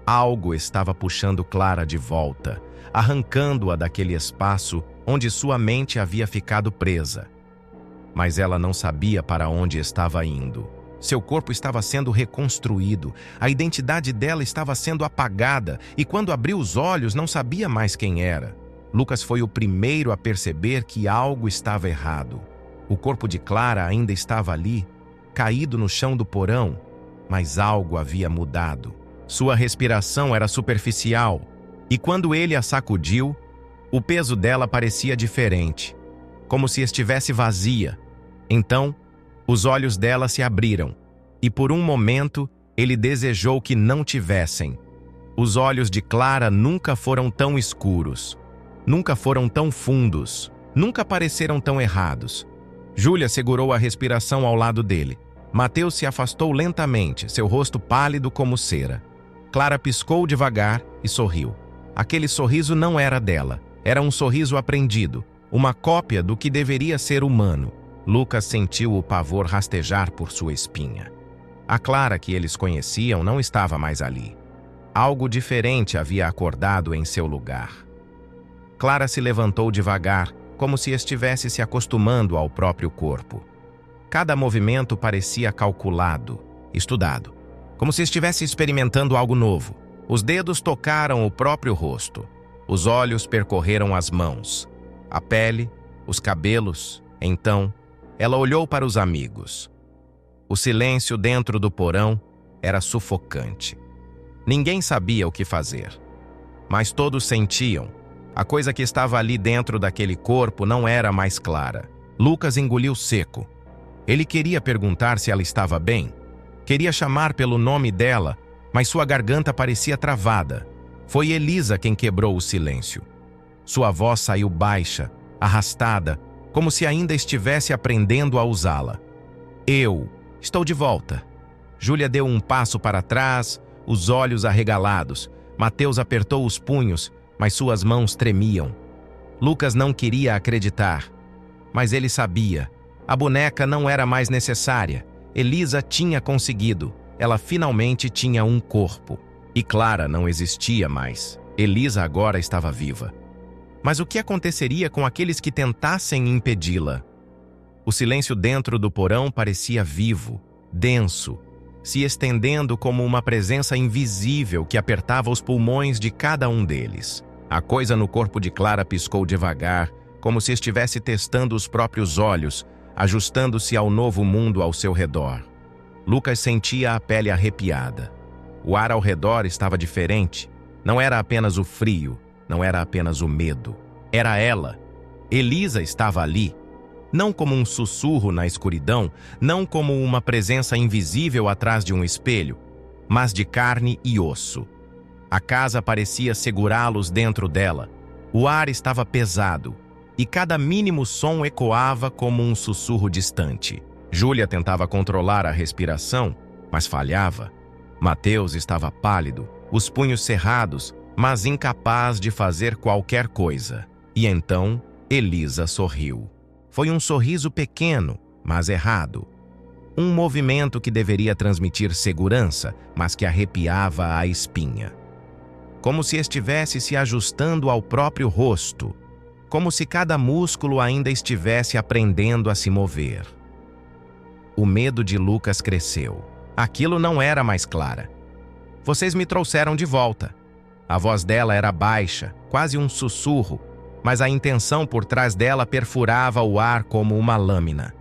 Algo estava puxando Clara de volta, arrancando-a daquele espaço onde sua mente havia ficado presa. Mas ela não sabia para onde estava indo. Seu corpo estava sendo reconstruído, a identidade dela estava sendo apagada e quando abriu os olhos não sabia mais quem era. Lucas foi o primeiro a perceber que algo estava errado. O corpo de Clara ainda estava ali, caído no chão do porão, mas algo havia mudado. Sua respiração era superficial e quando ele a sacudiu, o peso dela parecia diferente, como se estivesse vazia. Então, os olhos dela se abriram e por um momento ele desejou que não tivessem. Os olhos de Clara nunca foram tão escuros, nunca foram tão fundos, nunca pareceram tão errados. Júlia segurou a respiração ao lado dele. Mateus se afastou lentamente, seu rosto pálido como cera. Clara piscou devagar e sorriu. Aquele sorriso não era dela, era um sorriso aprendido, uma cópia do que deveria ser humano. Lucas sentiu o pavor rastejar por sua espinha. A Clara que eles conheciam não estava mais ali. Algo diferente havia acordado em seu lugar. Clara se levantou devagar, como se estivesse se acostumando ao próprio corpo. Cada movimento parecia calculado, estudado, como se estivesse experimentando algo novo. Os dedos tocaram o próprio rosto. Os olhos percorreram as mãos, a pele, os cabelos. Então, ela olhou para os amigos. O silêncio dentro do porão era sufocante. Ninguém sabia o que fazer, mas todos sentiam. A coisa que estava ali dentro daquele corpo não era mais Clara. Lucas engoliu seco. Ele queria perguntar se ela estava bem. Queria chamar pelo nome dela, mas sua garganta parecia travada. Foi Elisa quem quebrou o silêncio. Sua voz saiu baixa, arrastada, como se ainda estivesse aprendendo a usá-la. Eu estou de volta. Júlia deu um passo para trás, os olhos arregalados. Mateus apertou os punhos, mas suas mãos tremiam. Lucas não queria acreditar. Mas ele sabia. A boneca não era mais necessária. Elisa tinha conseguido. Ela finalmente tinha um corpo. E Clara não existia mais. Elisa agora estava viva. Mas o que aconteceria com aqueles que tentassem impedi-la? O silêncio dentro do porão parecia vivo, denso, se estendendo como uma presença invisível que apertava os pulmões de cada um deles. A coisa no corpo de Clara piscou devagar, como se estivesse testando os próprios olhos, ajustando-se ao novo mundo ao seu redor. Lucas sentia a pele arrepiada. O ar ao redor estava diferente. Não era apenas o frio, não era apenas o medo. Era ela. Elisa estava ali. Não como um sussurro na escuridão, não como uma presença invisível atrás de um espelho, mas de carne e osso. A casa parecia segurá-los dentro dela. O ar estava pesado, e cada mínimo som ecoava como um sussurro distante. Júlia tentava controlar a respiração, mas falhava. Mateus estava pálido, os punhos cerrados, mas incapaz de fazer qualquer coisa. E então, Elisa sorriu. Foi um sorriso pequeno, mas errado. Um movimento que deveria transmitir segurança, mas que arrepiava a espinha. Como se estivesse se ajustando ao próprio rosto. Como se cada músculo ainda estivesse aprendendo a se mover. O medo de Lucas cresceu. Aquilo não era mais Clara. Vocês me trouxeram de volta. A voz dela era baixa, quase um sussurro, mas a intenção por trás dela perfurava o ar como uma lâmina.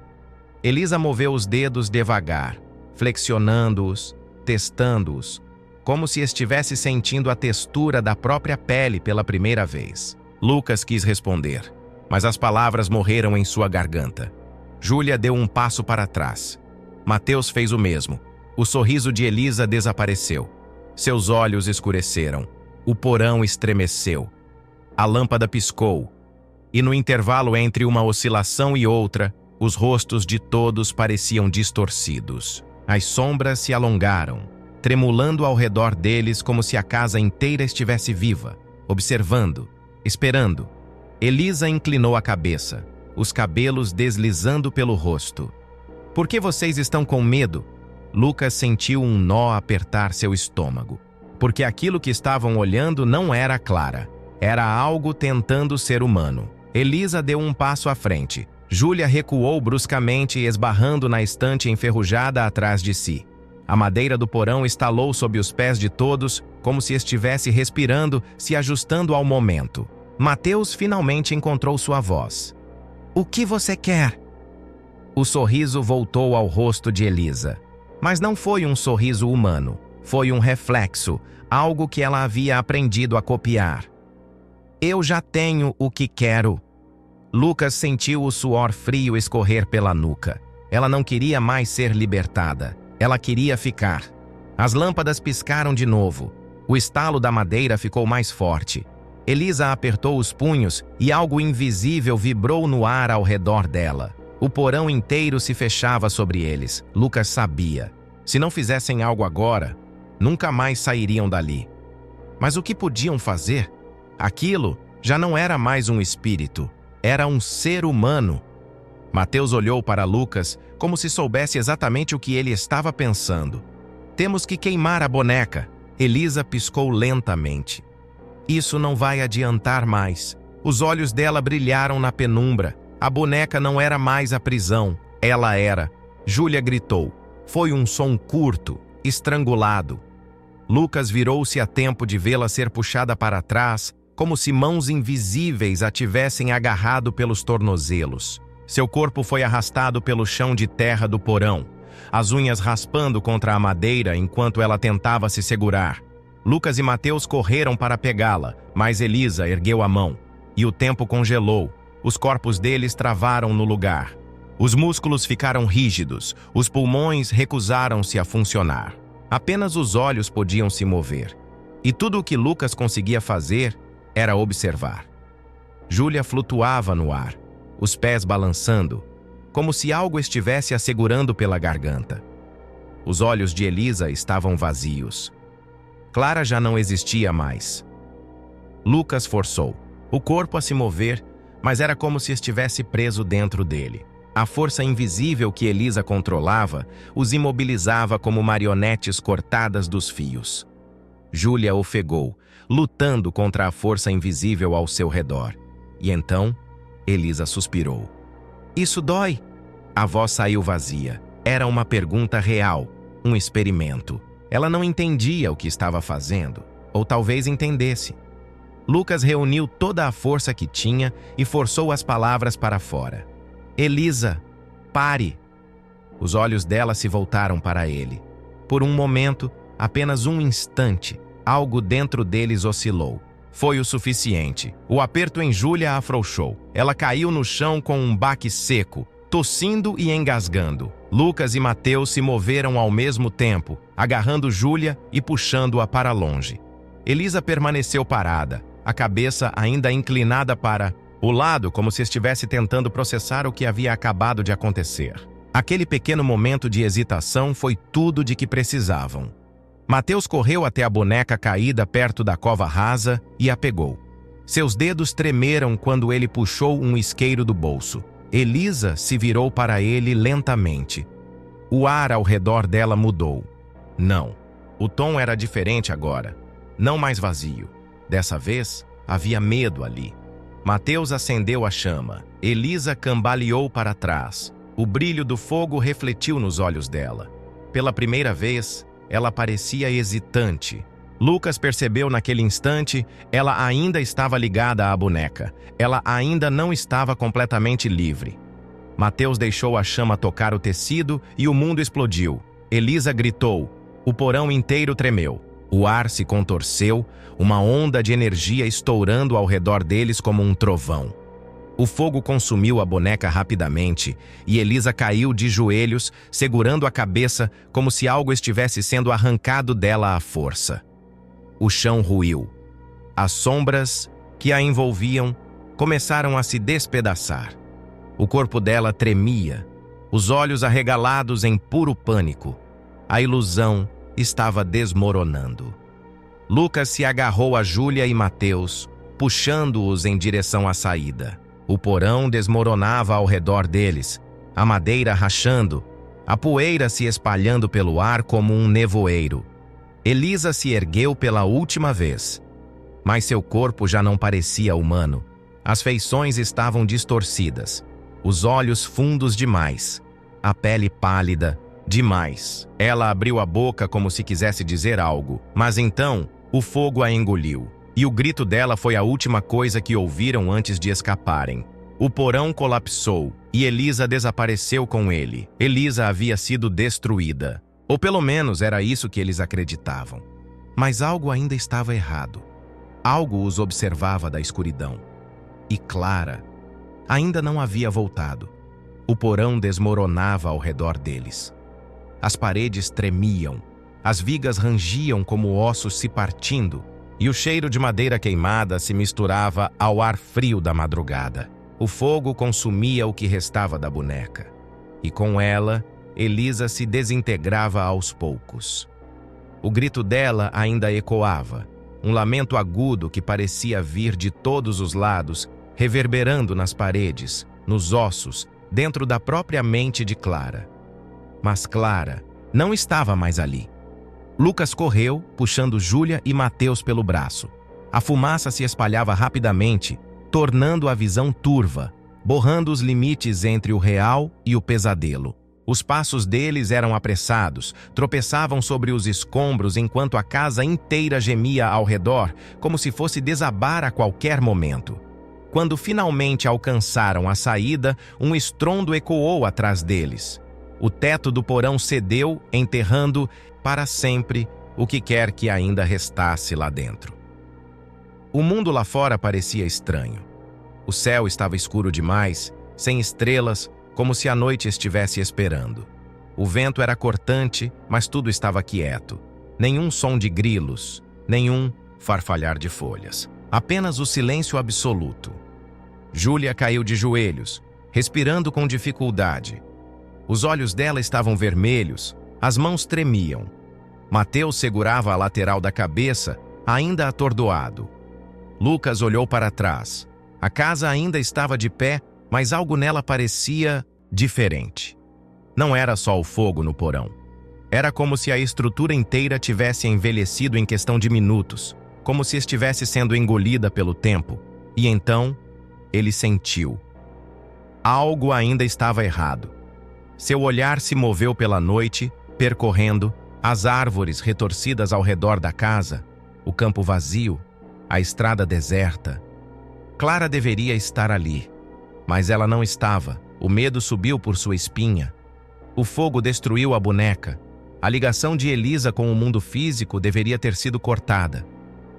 Elisa moveu os dedos devagar, flexionando-os, testando-os, como se estivesse sentindo a textura da própria pele pela primeira vez. Lucas quis responder, mas as palavras morreram em sua garganta. Júlia deu um passo para trás. Mateus fez o mesmo. O sorriso de Elisa desapareceu. Seus olhos escureceram. O porão estremeceu. A lâmpada piscou, e no intervalo entre uma oscilação e outra, os rostos de todos pareciam distorcidos. As sombras se alongaram, tremulando ao redor deles como se a casa inteira estivesse viva, observando, esperando. Elisa inclinou a cabeça, os cabelos deslizando pelo rosto. Por que vocês estão com medo? Lucas sentiu um nó apertar seu estômago, porque aquilo que estavam olhando não era Clara. Era algo tentando ser humano. Elisa deu um passo à frente. Júlia recuou bruscamente, esbarrando na estante enferrujada atrás de si. A madeira do porão estalou sob os pés de todos, como se estivesse respirando, se ajustando ao momento. Mateus finalmente encontrou sua voz. "O que você quer?" O sorriso voltou ao rosto de Elisa. Mas não foi um sorriso humano. Foi um reflexo, algo que ela havia aprendido a copiar. "Eu já tenho o que quero." Lucas sentiu o suor frio escorrer pela nuca. Ela não queria mais ser libertada. Ela queria ficar. As lâmpadas piscaram de novo. O estalo da madeira ficou mais forte. Elisa apertou os punhos e algo invisível vibrou no ar ao redor dela. O porão inteiro se fechava sobre eles. Lucas sabia. Se não fizessem algo agora, nunca mais sairiam dali. Mas o que podiam fazer? Aquilo já não era mais um espírito, era um ser humano. Mateus olhou para Lucas como se soubesse exatamente o que ele estava pensando. "Temos que queimar a boneca." Elisa piscou lentamente. "Isso não vai adiantar mais." Os olhos dela brilharam na penumbra. A boneca não era mais a prisão, ela era. Júlia gritou. Foi um som curto, estrangulado. Lucas virou-se a tempo de vê-la ser puxada para trás, como se mãos invisíveis a tivessem agarrado pelos tornozelos. Seu corpo foi arrastado pelo chão de terra do porão, as unhas raspando contra a madeira enquanto ela tentava se segurar. Lucas e Mateus correram para pegá-la, mas Elisa ergueu a mão, e o tempo congelou. Os corpos deles travaram no lugar. Os músculos ficaram rígidos, os pulmões recusaram-se a funcionar. Apenas os olhos podiam se mover. E tudo o que Lucas conseguia fazer era observar. Júlia flutuava no ar, os pés balançando, como se algo estivesse a segurando pela garganta. Os olhos de Elisa estavam vazios. Clara já não existia mais. Lucas forçou o corpo a se mover, mas era como se estivesse preso dentro dele. A força invisível que Elisa controlava os imobilizava como marionetes cortadas dos fios. Júlia ofegou, lutando contra a força invisível ao seu redor. E então, Elisa suspirou. "Isso dói?" A voz saiu vazia. Era uma pergunta real, um experimento. Ela não entendia o que estava fazendo, ou talvez entendesse. Lucas reuniu toda a força que tinha e forçou as palavras para fora. "Elisa, pare!" Os olhos dela se voltaram para ele. Por um momento, apenas um instante, algo dentro deles oscilou. Foi o suficiente. O aperto em Júlia afrouxou. Ela caiu no chão com um baque seco, tossindo e engasgando. Lucas e Mateus se moveram ao mesmo tempo, agarrando Júlia e puxando-a para longe. Elisa permaneceu parada, a cabeça ainda inclinada para o lado, como se estivesse tentando processar o que havia acabado de acontecer. Aquele pequeno momento de hesitação foi tudo de que precisavam. Mateus correu até a boneca caída perto da cova rasa e a pegou. Seus dedos tremeram quando ele puxou um isqueiro do bolso. Elisa se virou para ele lentamente. O ar ao redor dela mudou. Não. O tom era diferente agora. Não mais vazio. Dessa vez, havia medo ali. Mateus acendeu a chama. Elisa cambaleou para trás. O brilho do fogo refletiu nos olhos dela. Pela primeira vez, ela parecia hesitante. Lucas percebeu naquele instante, ela ainda estava ligada à boneca. Ela ainda não estava completamente livre. Mateus deixou a chama tocar o tecido e o mundo explodiu. Elisa gritou. O porão inteiro tremeu. O ar se contorceu, uma onda de energia estourando ao redor deles como um trovão. O fogo consumiu a boneca rapidamente e Elisa caiu de joelhos, segurando a cabeça como se algo estivesse sendo arrancado dela à força. O chão ruiu. As sombras que a envolviam começaram a se despedaçar. O corpo dela tremia, os olhos arregalados em puro pânico. A ilusão estava desmoronando. Lucas se agarrou a Júlia e Mateus, puxando-os em direção à saída. O porão desmoronava ao redor deles, a madeira rachando, a poeira se espalhando pelo ar como um nevoeiro. Elisa se ergueu pela última vez, mas seu corpo já não parecia humano. As feições estavam distorcidas, os olhos fundos demais, a pele pálida demais. Ela abriu a boca como se quisesse dizer algo, mas então o fogo a engoliu. E o grito dela foi a última coisa que ouviram antes de escaparem. O porão colapsou e Elisa desapareceu com ele. Elisa havia sido destruída. Ou pelo menos era isso que eles acreditavam. Mas algo ainda estava errado. Algo os observava da escuridão. E Clara ainda não havia voltado. O porão desmoronava ao redor deles. As paredes tremiam. As vigas rangiam como ossos se partindo. E o cheiro de madeira queimada se misturava ao ar frio da madrugada. O fogo consumia o que restava da boneca. E com ela, Elisa se desintegrava aos poucos. O grito dela ainda ecoava, um lamento agudo que parecia vir de todos os lados, reverberando nas paredes, nos ossos, dentro da própria mente de Clara. Mas Clara não estava mais ali. Lucas correu, puxando Júlia e Mateus pelo braço. A fumaça se espalhava rapidamente, tornando a visão turva, borrando os limites entre o real e o pesadelo. Os passos deles eram apressados, tropeçavam sobre os escombros enquanto a casa inteira gemia ao redor, como se fosse desabar a qualquer momento. Quando finalmente alcançaram a saída, um estrondo ecoou atrás deles. O teto do porão cedeu, enterrando para sempre o que quer que ainda restasse lá dentro. O mundo lá fora parecia estranho. O céu estava escuro demais, sem estrelas, como se a noite estivesse esperando. O vento era cortante, mas tudo estava quieto. Nenhum som de grilos, nenhum farfalhar de folhas. Apenas o silêncio absoluto. Júlia caiu de joelhos, respirando com dificuldade. Os olhos dela estavam vermelhos, as mãos tremiam. Mateus segurava a lateral da cabeça, ainda atordoado. Lucas olhou para trás. A casa ainda estava de pé, mas algo nela parecia diferente. Não era só o fogo no porão. Era como se a estrutura inteira tivesse envelhecido em questão de minutos, como se estivesse sendo engolida pelo tempo. E então, ele sentiu. Algo ainda estava errado. Seu olhar se moveu pela noite, percorrendo as árvores retorcidas ao redor da casa, o campo vazio, a estrada deserta. Clara deveria estar ali, mas ela não estava. O medo subiu por sua espinha. O fogo destruiu a boneca. A ligação de Elisa com o mundo físico deveria ter sido cortada.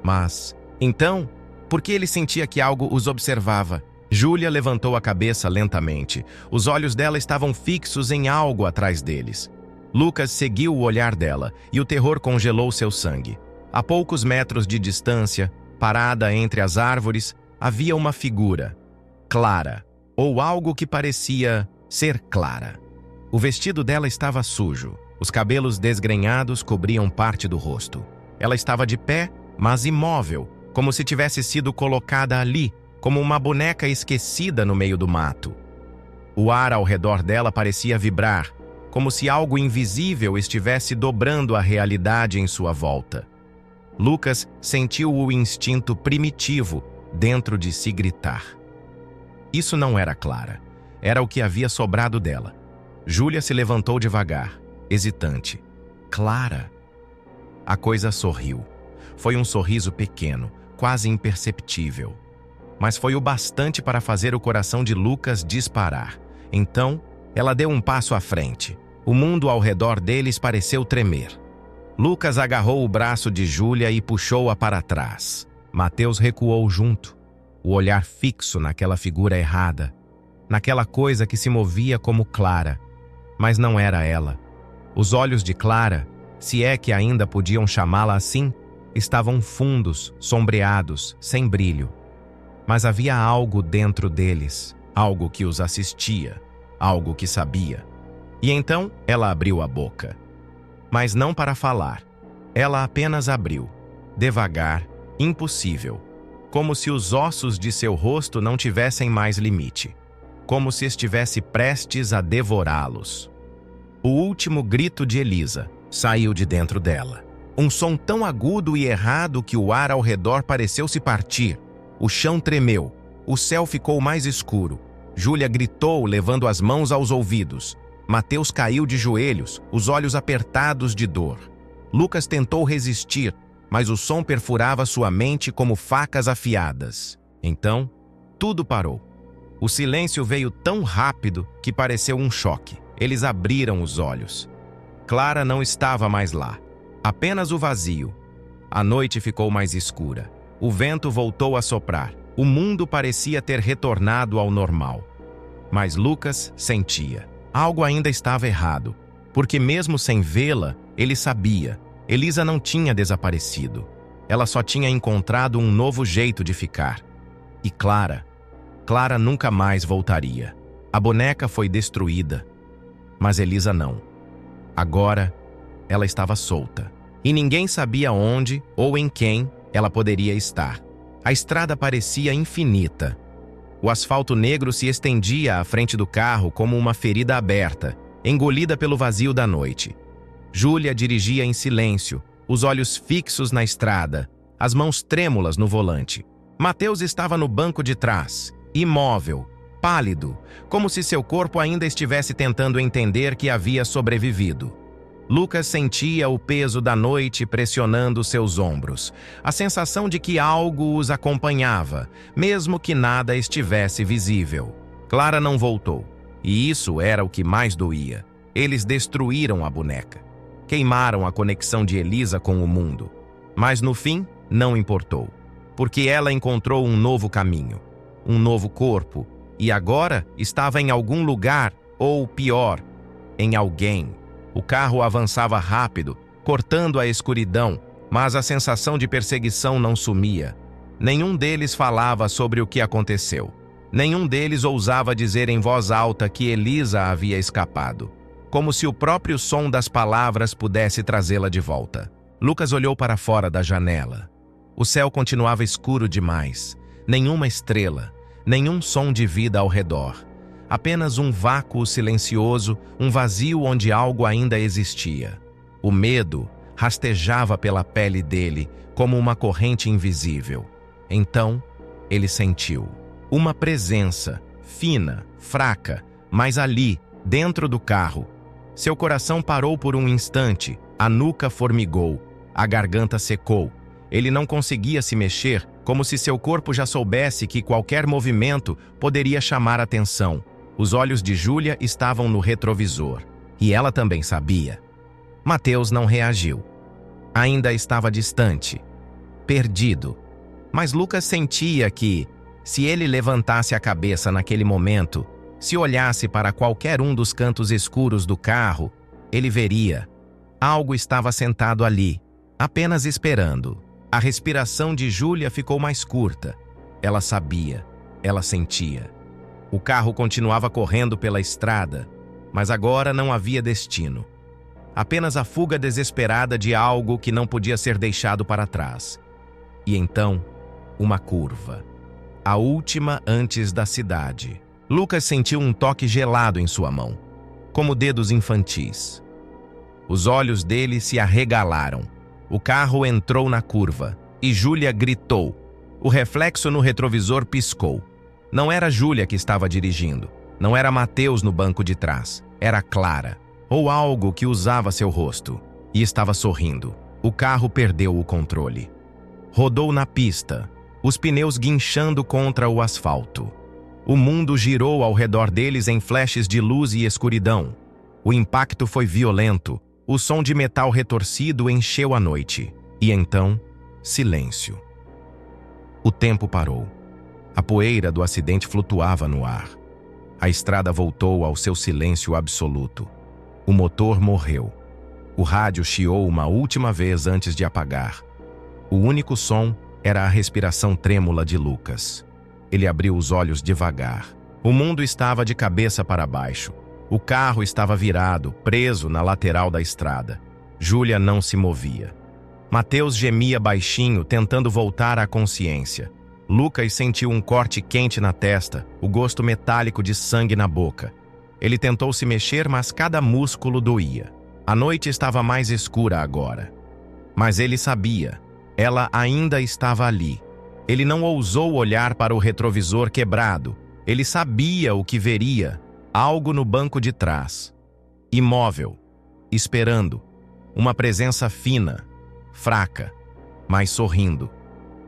Mas, então, por que ele sentia que algo os observava? Júlia levantou a cabeça lentamente. Os olhos dela estavam fixos em algo atrás deles. Lucas seguiu o olhar dela, e o terror congelou seu sangue. A poucos metros de distância, parada entre as árvores, havia uma figura. Clara, ou algo que parecia ser Clara. O vestido dela estava sujo. Os cabelos desgrenhados cobriam parte do rosto. Ela estava de pé, mas imóvel, como se tivesse sido colocada ali, como uma boneca esquecida no meio do mato. O ar ao redor dela parecia vibrar, como se algo invisível estivesse dobrando a realidade em sua volta. Lucas sentiu o instinto primitivo dentro de si gritar. Isso não era Clara. Era o que havia sobrado dela. Júlia se levantou devagar, hesitante. Clara? A coisa sorriu. Foi um sorriso pequeno, quase imperceptível. Mas foi o bastante para fazer o coração de Lucas disparar. Então, ela deu um passo à frente. O mundo ao redor deles pareceu tremer. Lucas agarrou o braço de Júlia e puxou-a para trás. Mateus recuou junto, o olhar fixo naquela figura errada, naquela coisa que se movia como Clara, mas não era ela. Os olhos de Clara, se é que ainda podiam chamá-la assim, estavam fundos, sombreados, sem brilho. Mas havia algo dentro deles, algo que os assistia, algo que sabia. E então ela abriu a boca. Mas não para falar. Ela apenas abriu, devagar, impossível, como se os ossos de seu rosto não tivessem mais limite, como se estivesse prestes a devorá-los. O último grito de Elisa saiu de dentro dela. Um som tão agudo e errado que o ar ao redor pareceu se partir. O chão tremeu. O céu ficou mais escuro. Júlia gritou, levando as mãos aos ouvidos. Mateus caiu de joelhos, os olhos apertados de dor. Lucas tentou resistir, mas o som perfurava sua mente como facas afiadas. Então, tudo parou. O silêncio veio tão rápido que pareceu um choque. Eles abriram os olhos. Clara não estava mais lá. Apenas o vazio. A noite ficou mais escura. O vento voltou a soprar. O mundo parecia ter retornado ao normal. Mas Lucas sentia. Algo ainda estava errado, porque mesmo sem vê-la, ele sabia. Elisa não tinha desaparecido. Ela só tinha encontrado um novo jeito de ficar. E Clara nunca mais voltaria. A boneca foi destruída, mas Elisa não. Agora, ela estava solta. E ninguém sabia onde ou em quem ela poderia estar. A estrada parecia infinita. O asfalto negro se estendia à frente do carro como uma ferida aberta, engolida pelo vazio da noite. Júlia dirigia em silêncio, os olhos fixos na estrada, as mãos trêmulas no volante. Mateus estava no banco de trás, imóvel, pálido, como se seu corpo ainda estivesse tentando entender que havia sobrevivido. Lucas sentia o peso da noite pressionando seus ombros, a sensação de que algo os acompanhava, mesmo que nada estivesse visível. Clara não voltou, e isso era o que mais doía. Eles destruíram a boneca. Queimaram a conexão de Elisa com o mundo. Mas no fim, não importou, porque ela encontrou um novo caminho, um novo corpo, e agora estava em algum lugar, ou pior, em alguém. O carro avançava rápido, cortando a escuridão, mas a sensação de perseguição não sumia. Nenhum deles falava sobre o que aconteceu. Nenhum deles ousava dizer em voz alta que Elisa havia escapado, como se o próprio som das palavras pudesse trazê-la de volta. Lucas olhou para fora da janela. O céu continuava escuro demais. Nenhuma estrela, nenhum som de vida ao redor. Apenas um vácuo silencioso, um vazio onde algo ainda existia. O medo rastejava pela pele dele como uma corrente invisível. Então, ele sentiu uma presença, fina, fraca, mas ali, dentro do carro. Seu coração parou por um instante, a nuca formigou, a garganta secou. Ele não conseguia se mexer, como se seu corpo já soubesse que qualquer movimento poderia chamar atenção. Os olhos de Júlia estavam no retrovisor, e ela também sabia. Mateus não reagiu. Ainda estava distante, perdido. Mas Lucas sentia que, se ele levantasse a cabeça naquele momento, se olhasse para qualquer um dos cantos escuros do carro, ele veria. Algo estava sentado ali, apenas esperando. A respiração de Júlia ficou mais curta. Ela sabia, ela sentia. O carro continuava correndo pela estrada, mas agora não havia destino. Apenas a fuga desesperada de algo que não podia ser deixado para trás. E então, uma curva. A última antes da cidade. Lucas sentiu um toque gelado em sua mão, como dedos infantis. Os olhos dele se arregalaram. O carro entrou na curva, e Júlia gritou. O reflexo no retrovisor piscou. Não era Júlia que estava dirigindo. Não era Mateus no banco de trás. Era Clara. Ou algo que usava seu rosto. E estava sorrindo. O carro perdeu o controle. Rodou na pista, os pneus guinchando contra o asfalto. O mundo girou ao redor deles em flashes de luz e escuridão. O impacto foi violento. O som de metal retorcido encheu a noite. E então, silêncio. O tempo parou. A poeira do acidente flutuava no ar. A estrada voltou ao seu silêncio absoluto. O motor morreu. O rádio chiou uma última vez antes de apagar. O único som era a respiração trêmula de Lucas. Ele abriu os olhos devagar. O mundo estava de cabeça para baixo. O carro estava virado, preso na lateral da estrada. Júlia não se movia. Mateus gemia baixinho, tentando voltar à consciência. Lucas sentiu um corte quente na testa, o gosto metálico de sangue na boca. Ele tentou se mexer, mas cada músculo doía. A noite estava mais escura agora. Mas ele sabia. Ela ainda estava ali. Ele não ousou olhar para o retrovisor quebrado. Ele sabia o que veria. Algo no banco de trás. Imóvel. Esperando. Uma presença fina. Fraca. Mas sorrindo.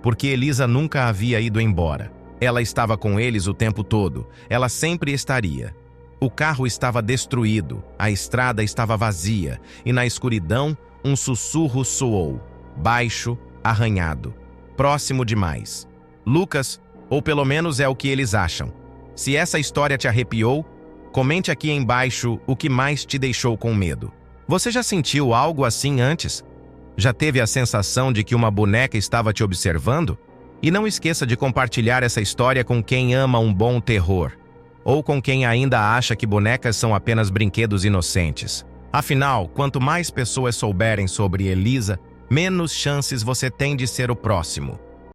Porque Elisa nunca havia ido embora. Ela estava com eles o tempo todo. Ela sempre estaria. O carro estava destruído. A estrada estava vazia. E na escuridão, um sussurro soou. Baixo, arranhado. Próximo demais. Lucas, ou pelo menos é o que eles acham. Se essa história te arrepiou, comente aqui embaixo o que mais te deixou com medo. Você já sentiu algo assim antes? Já teve a sensação de que uma boneca estava te observando? E não esqueça de compartilhar essa história com quem ama um bom terror, ou com quem ainda acha que bonecas são apenas brinquedos inocentes. Afinal, quanto mais pessoas souberem sobre Elisa, menos chances você tem de ser o próximo.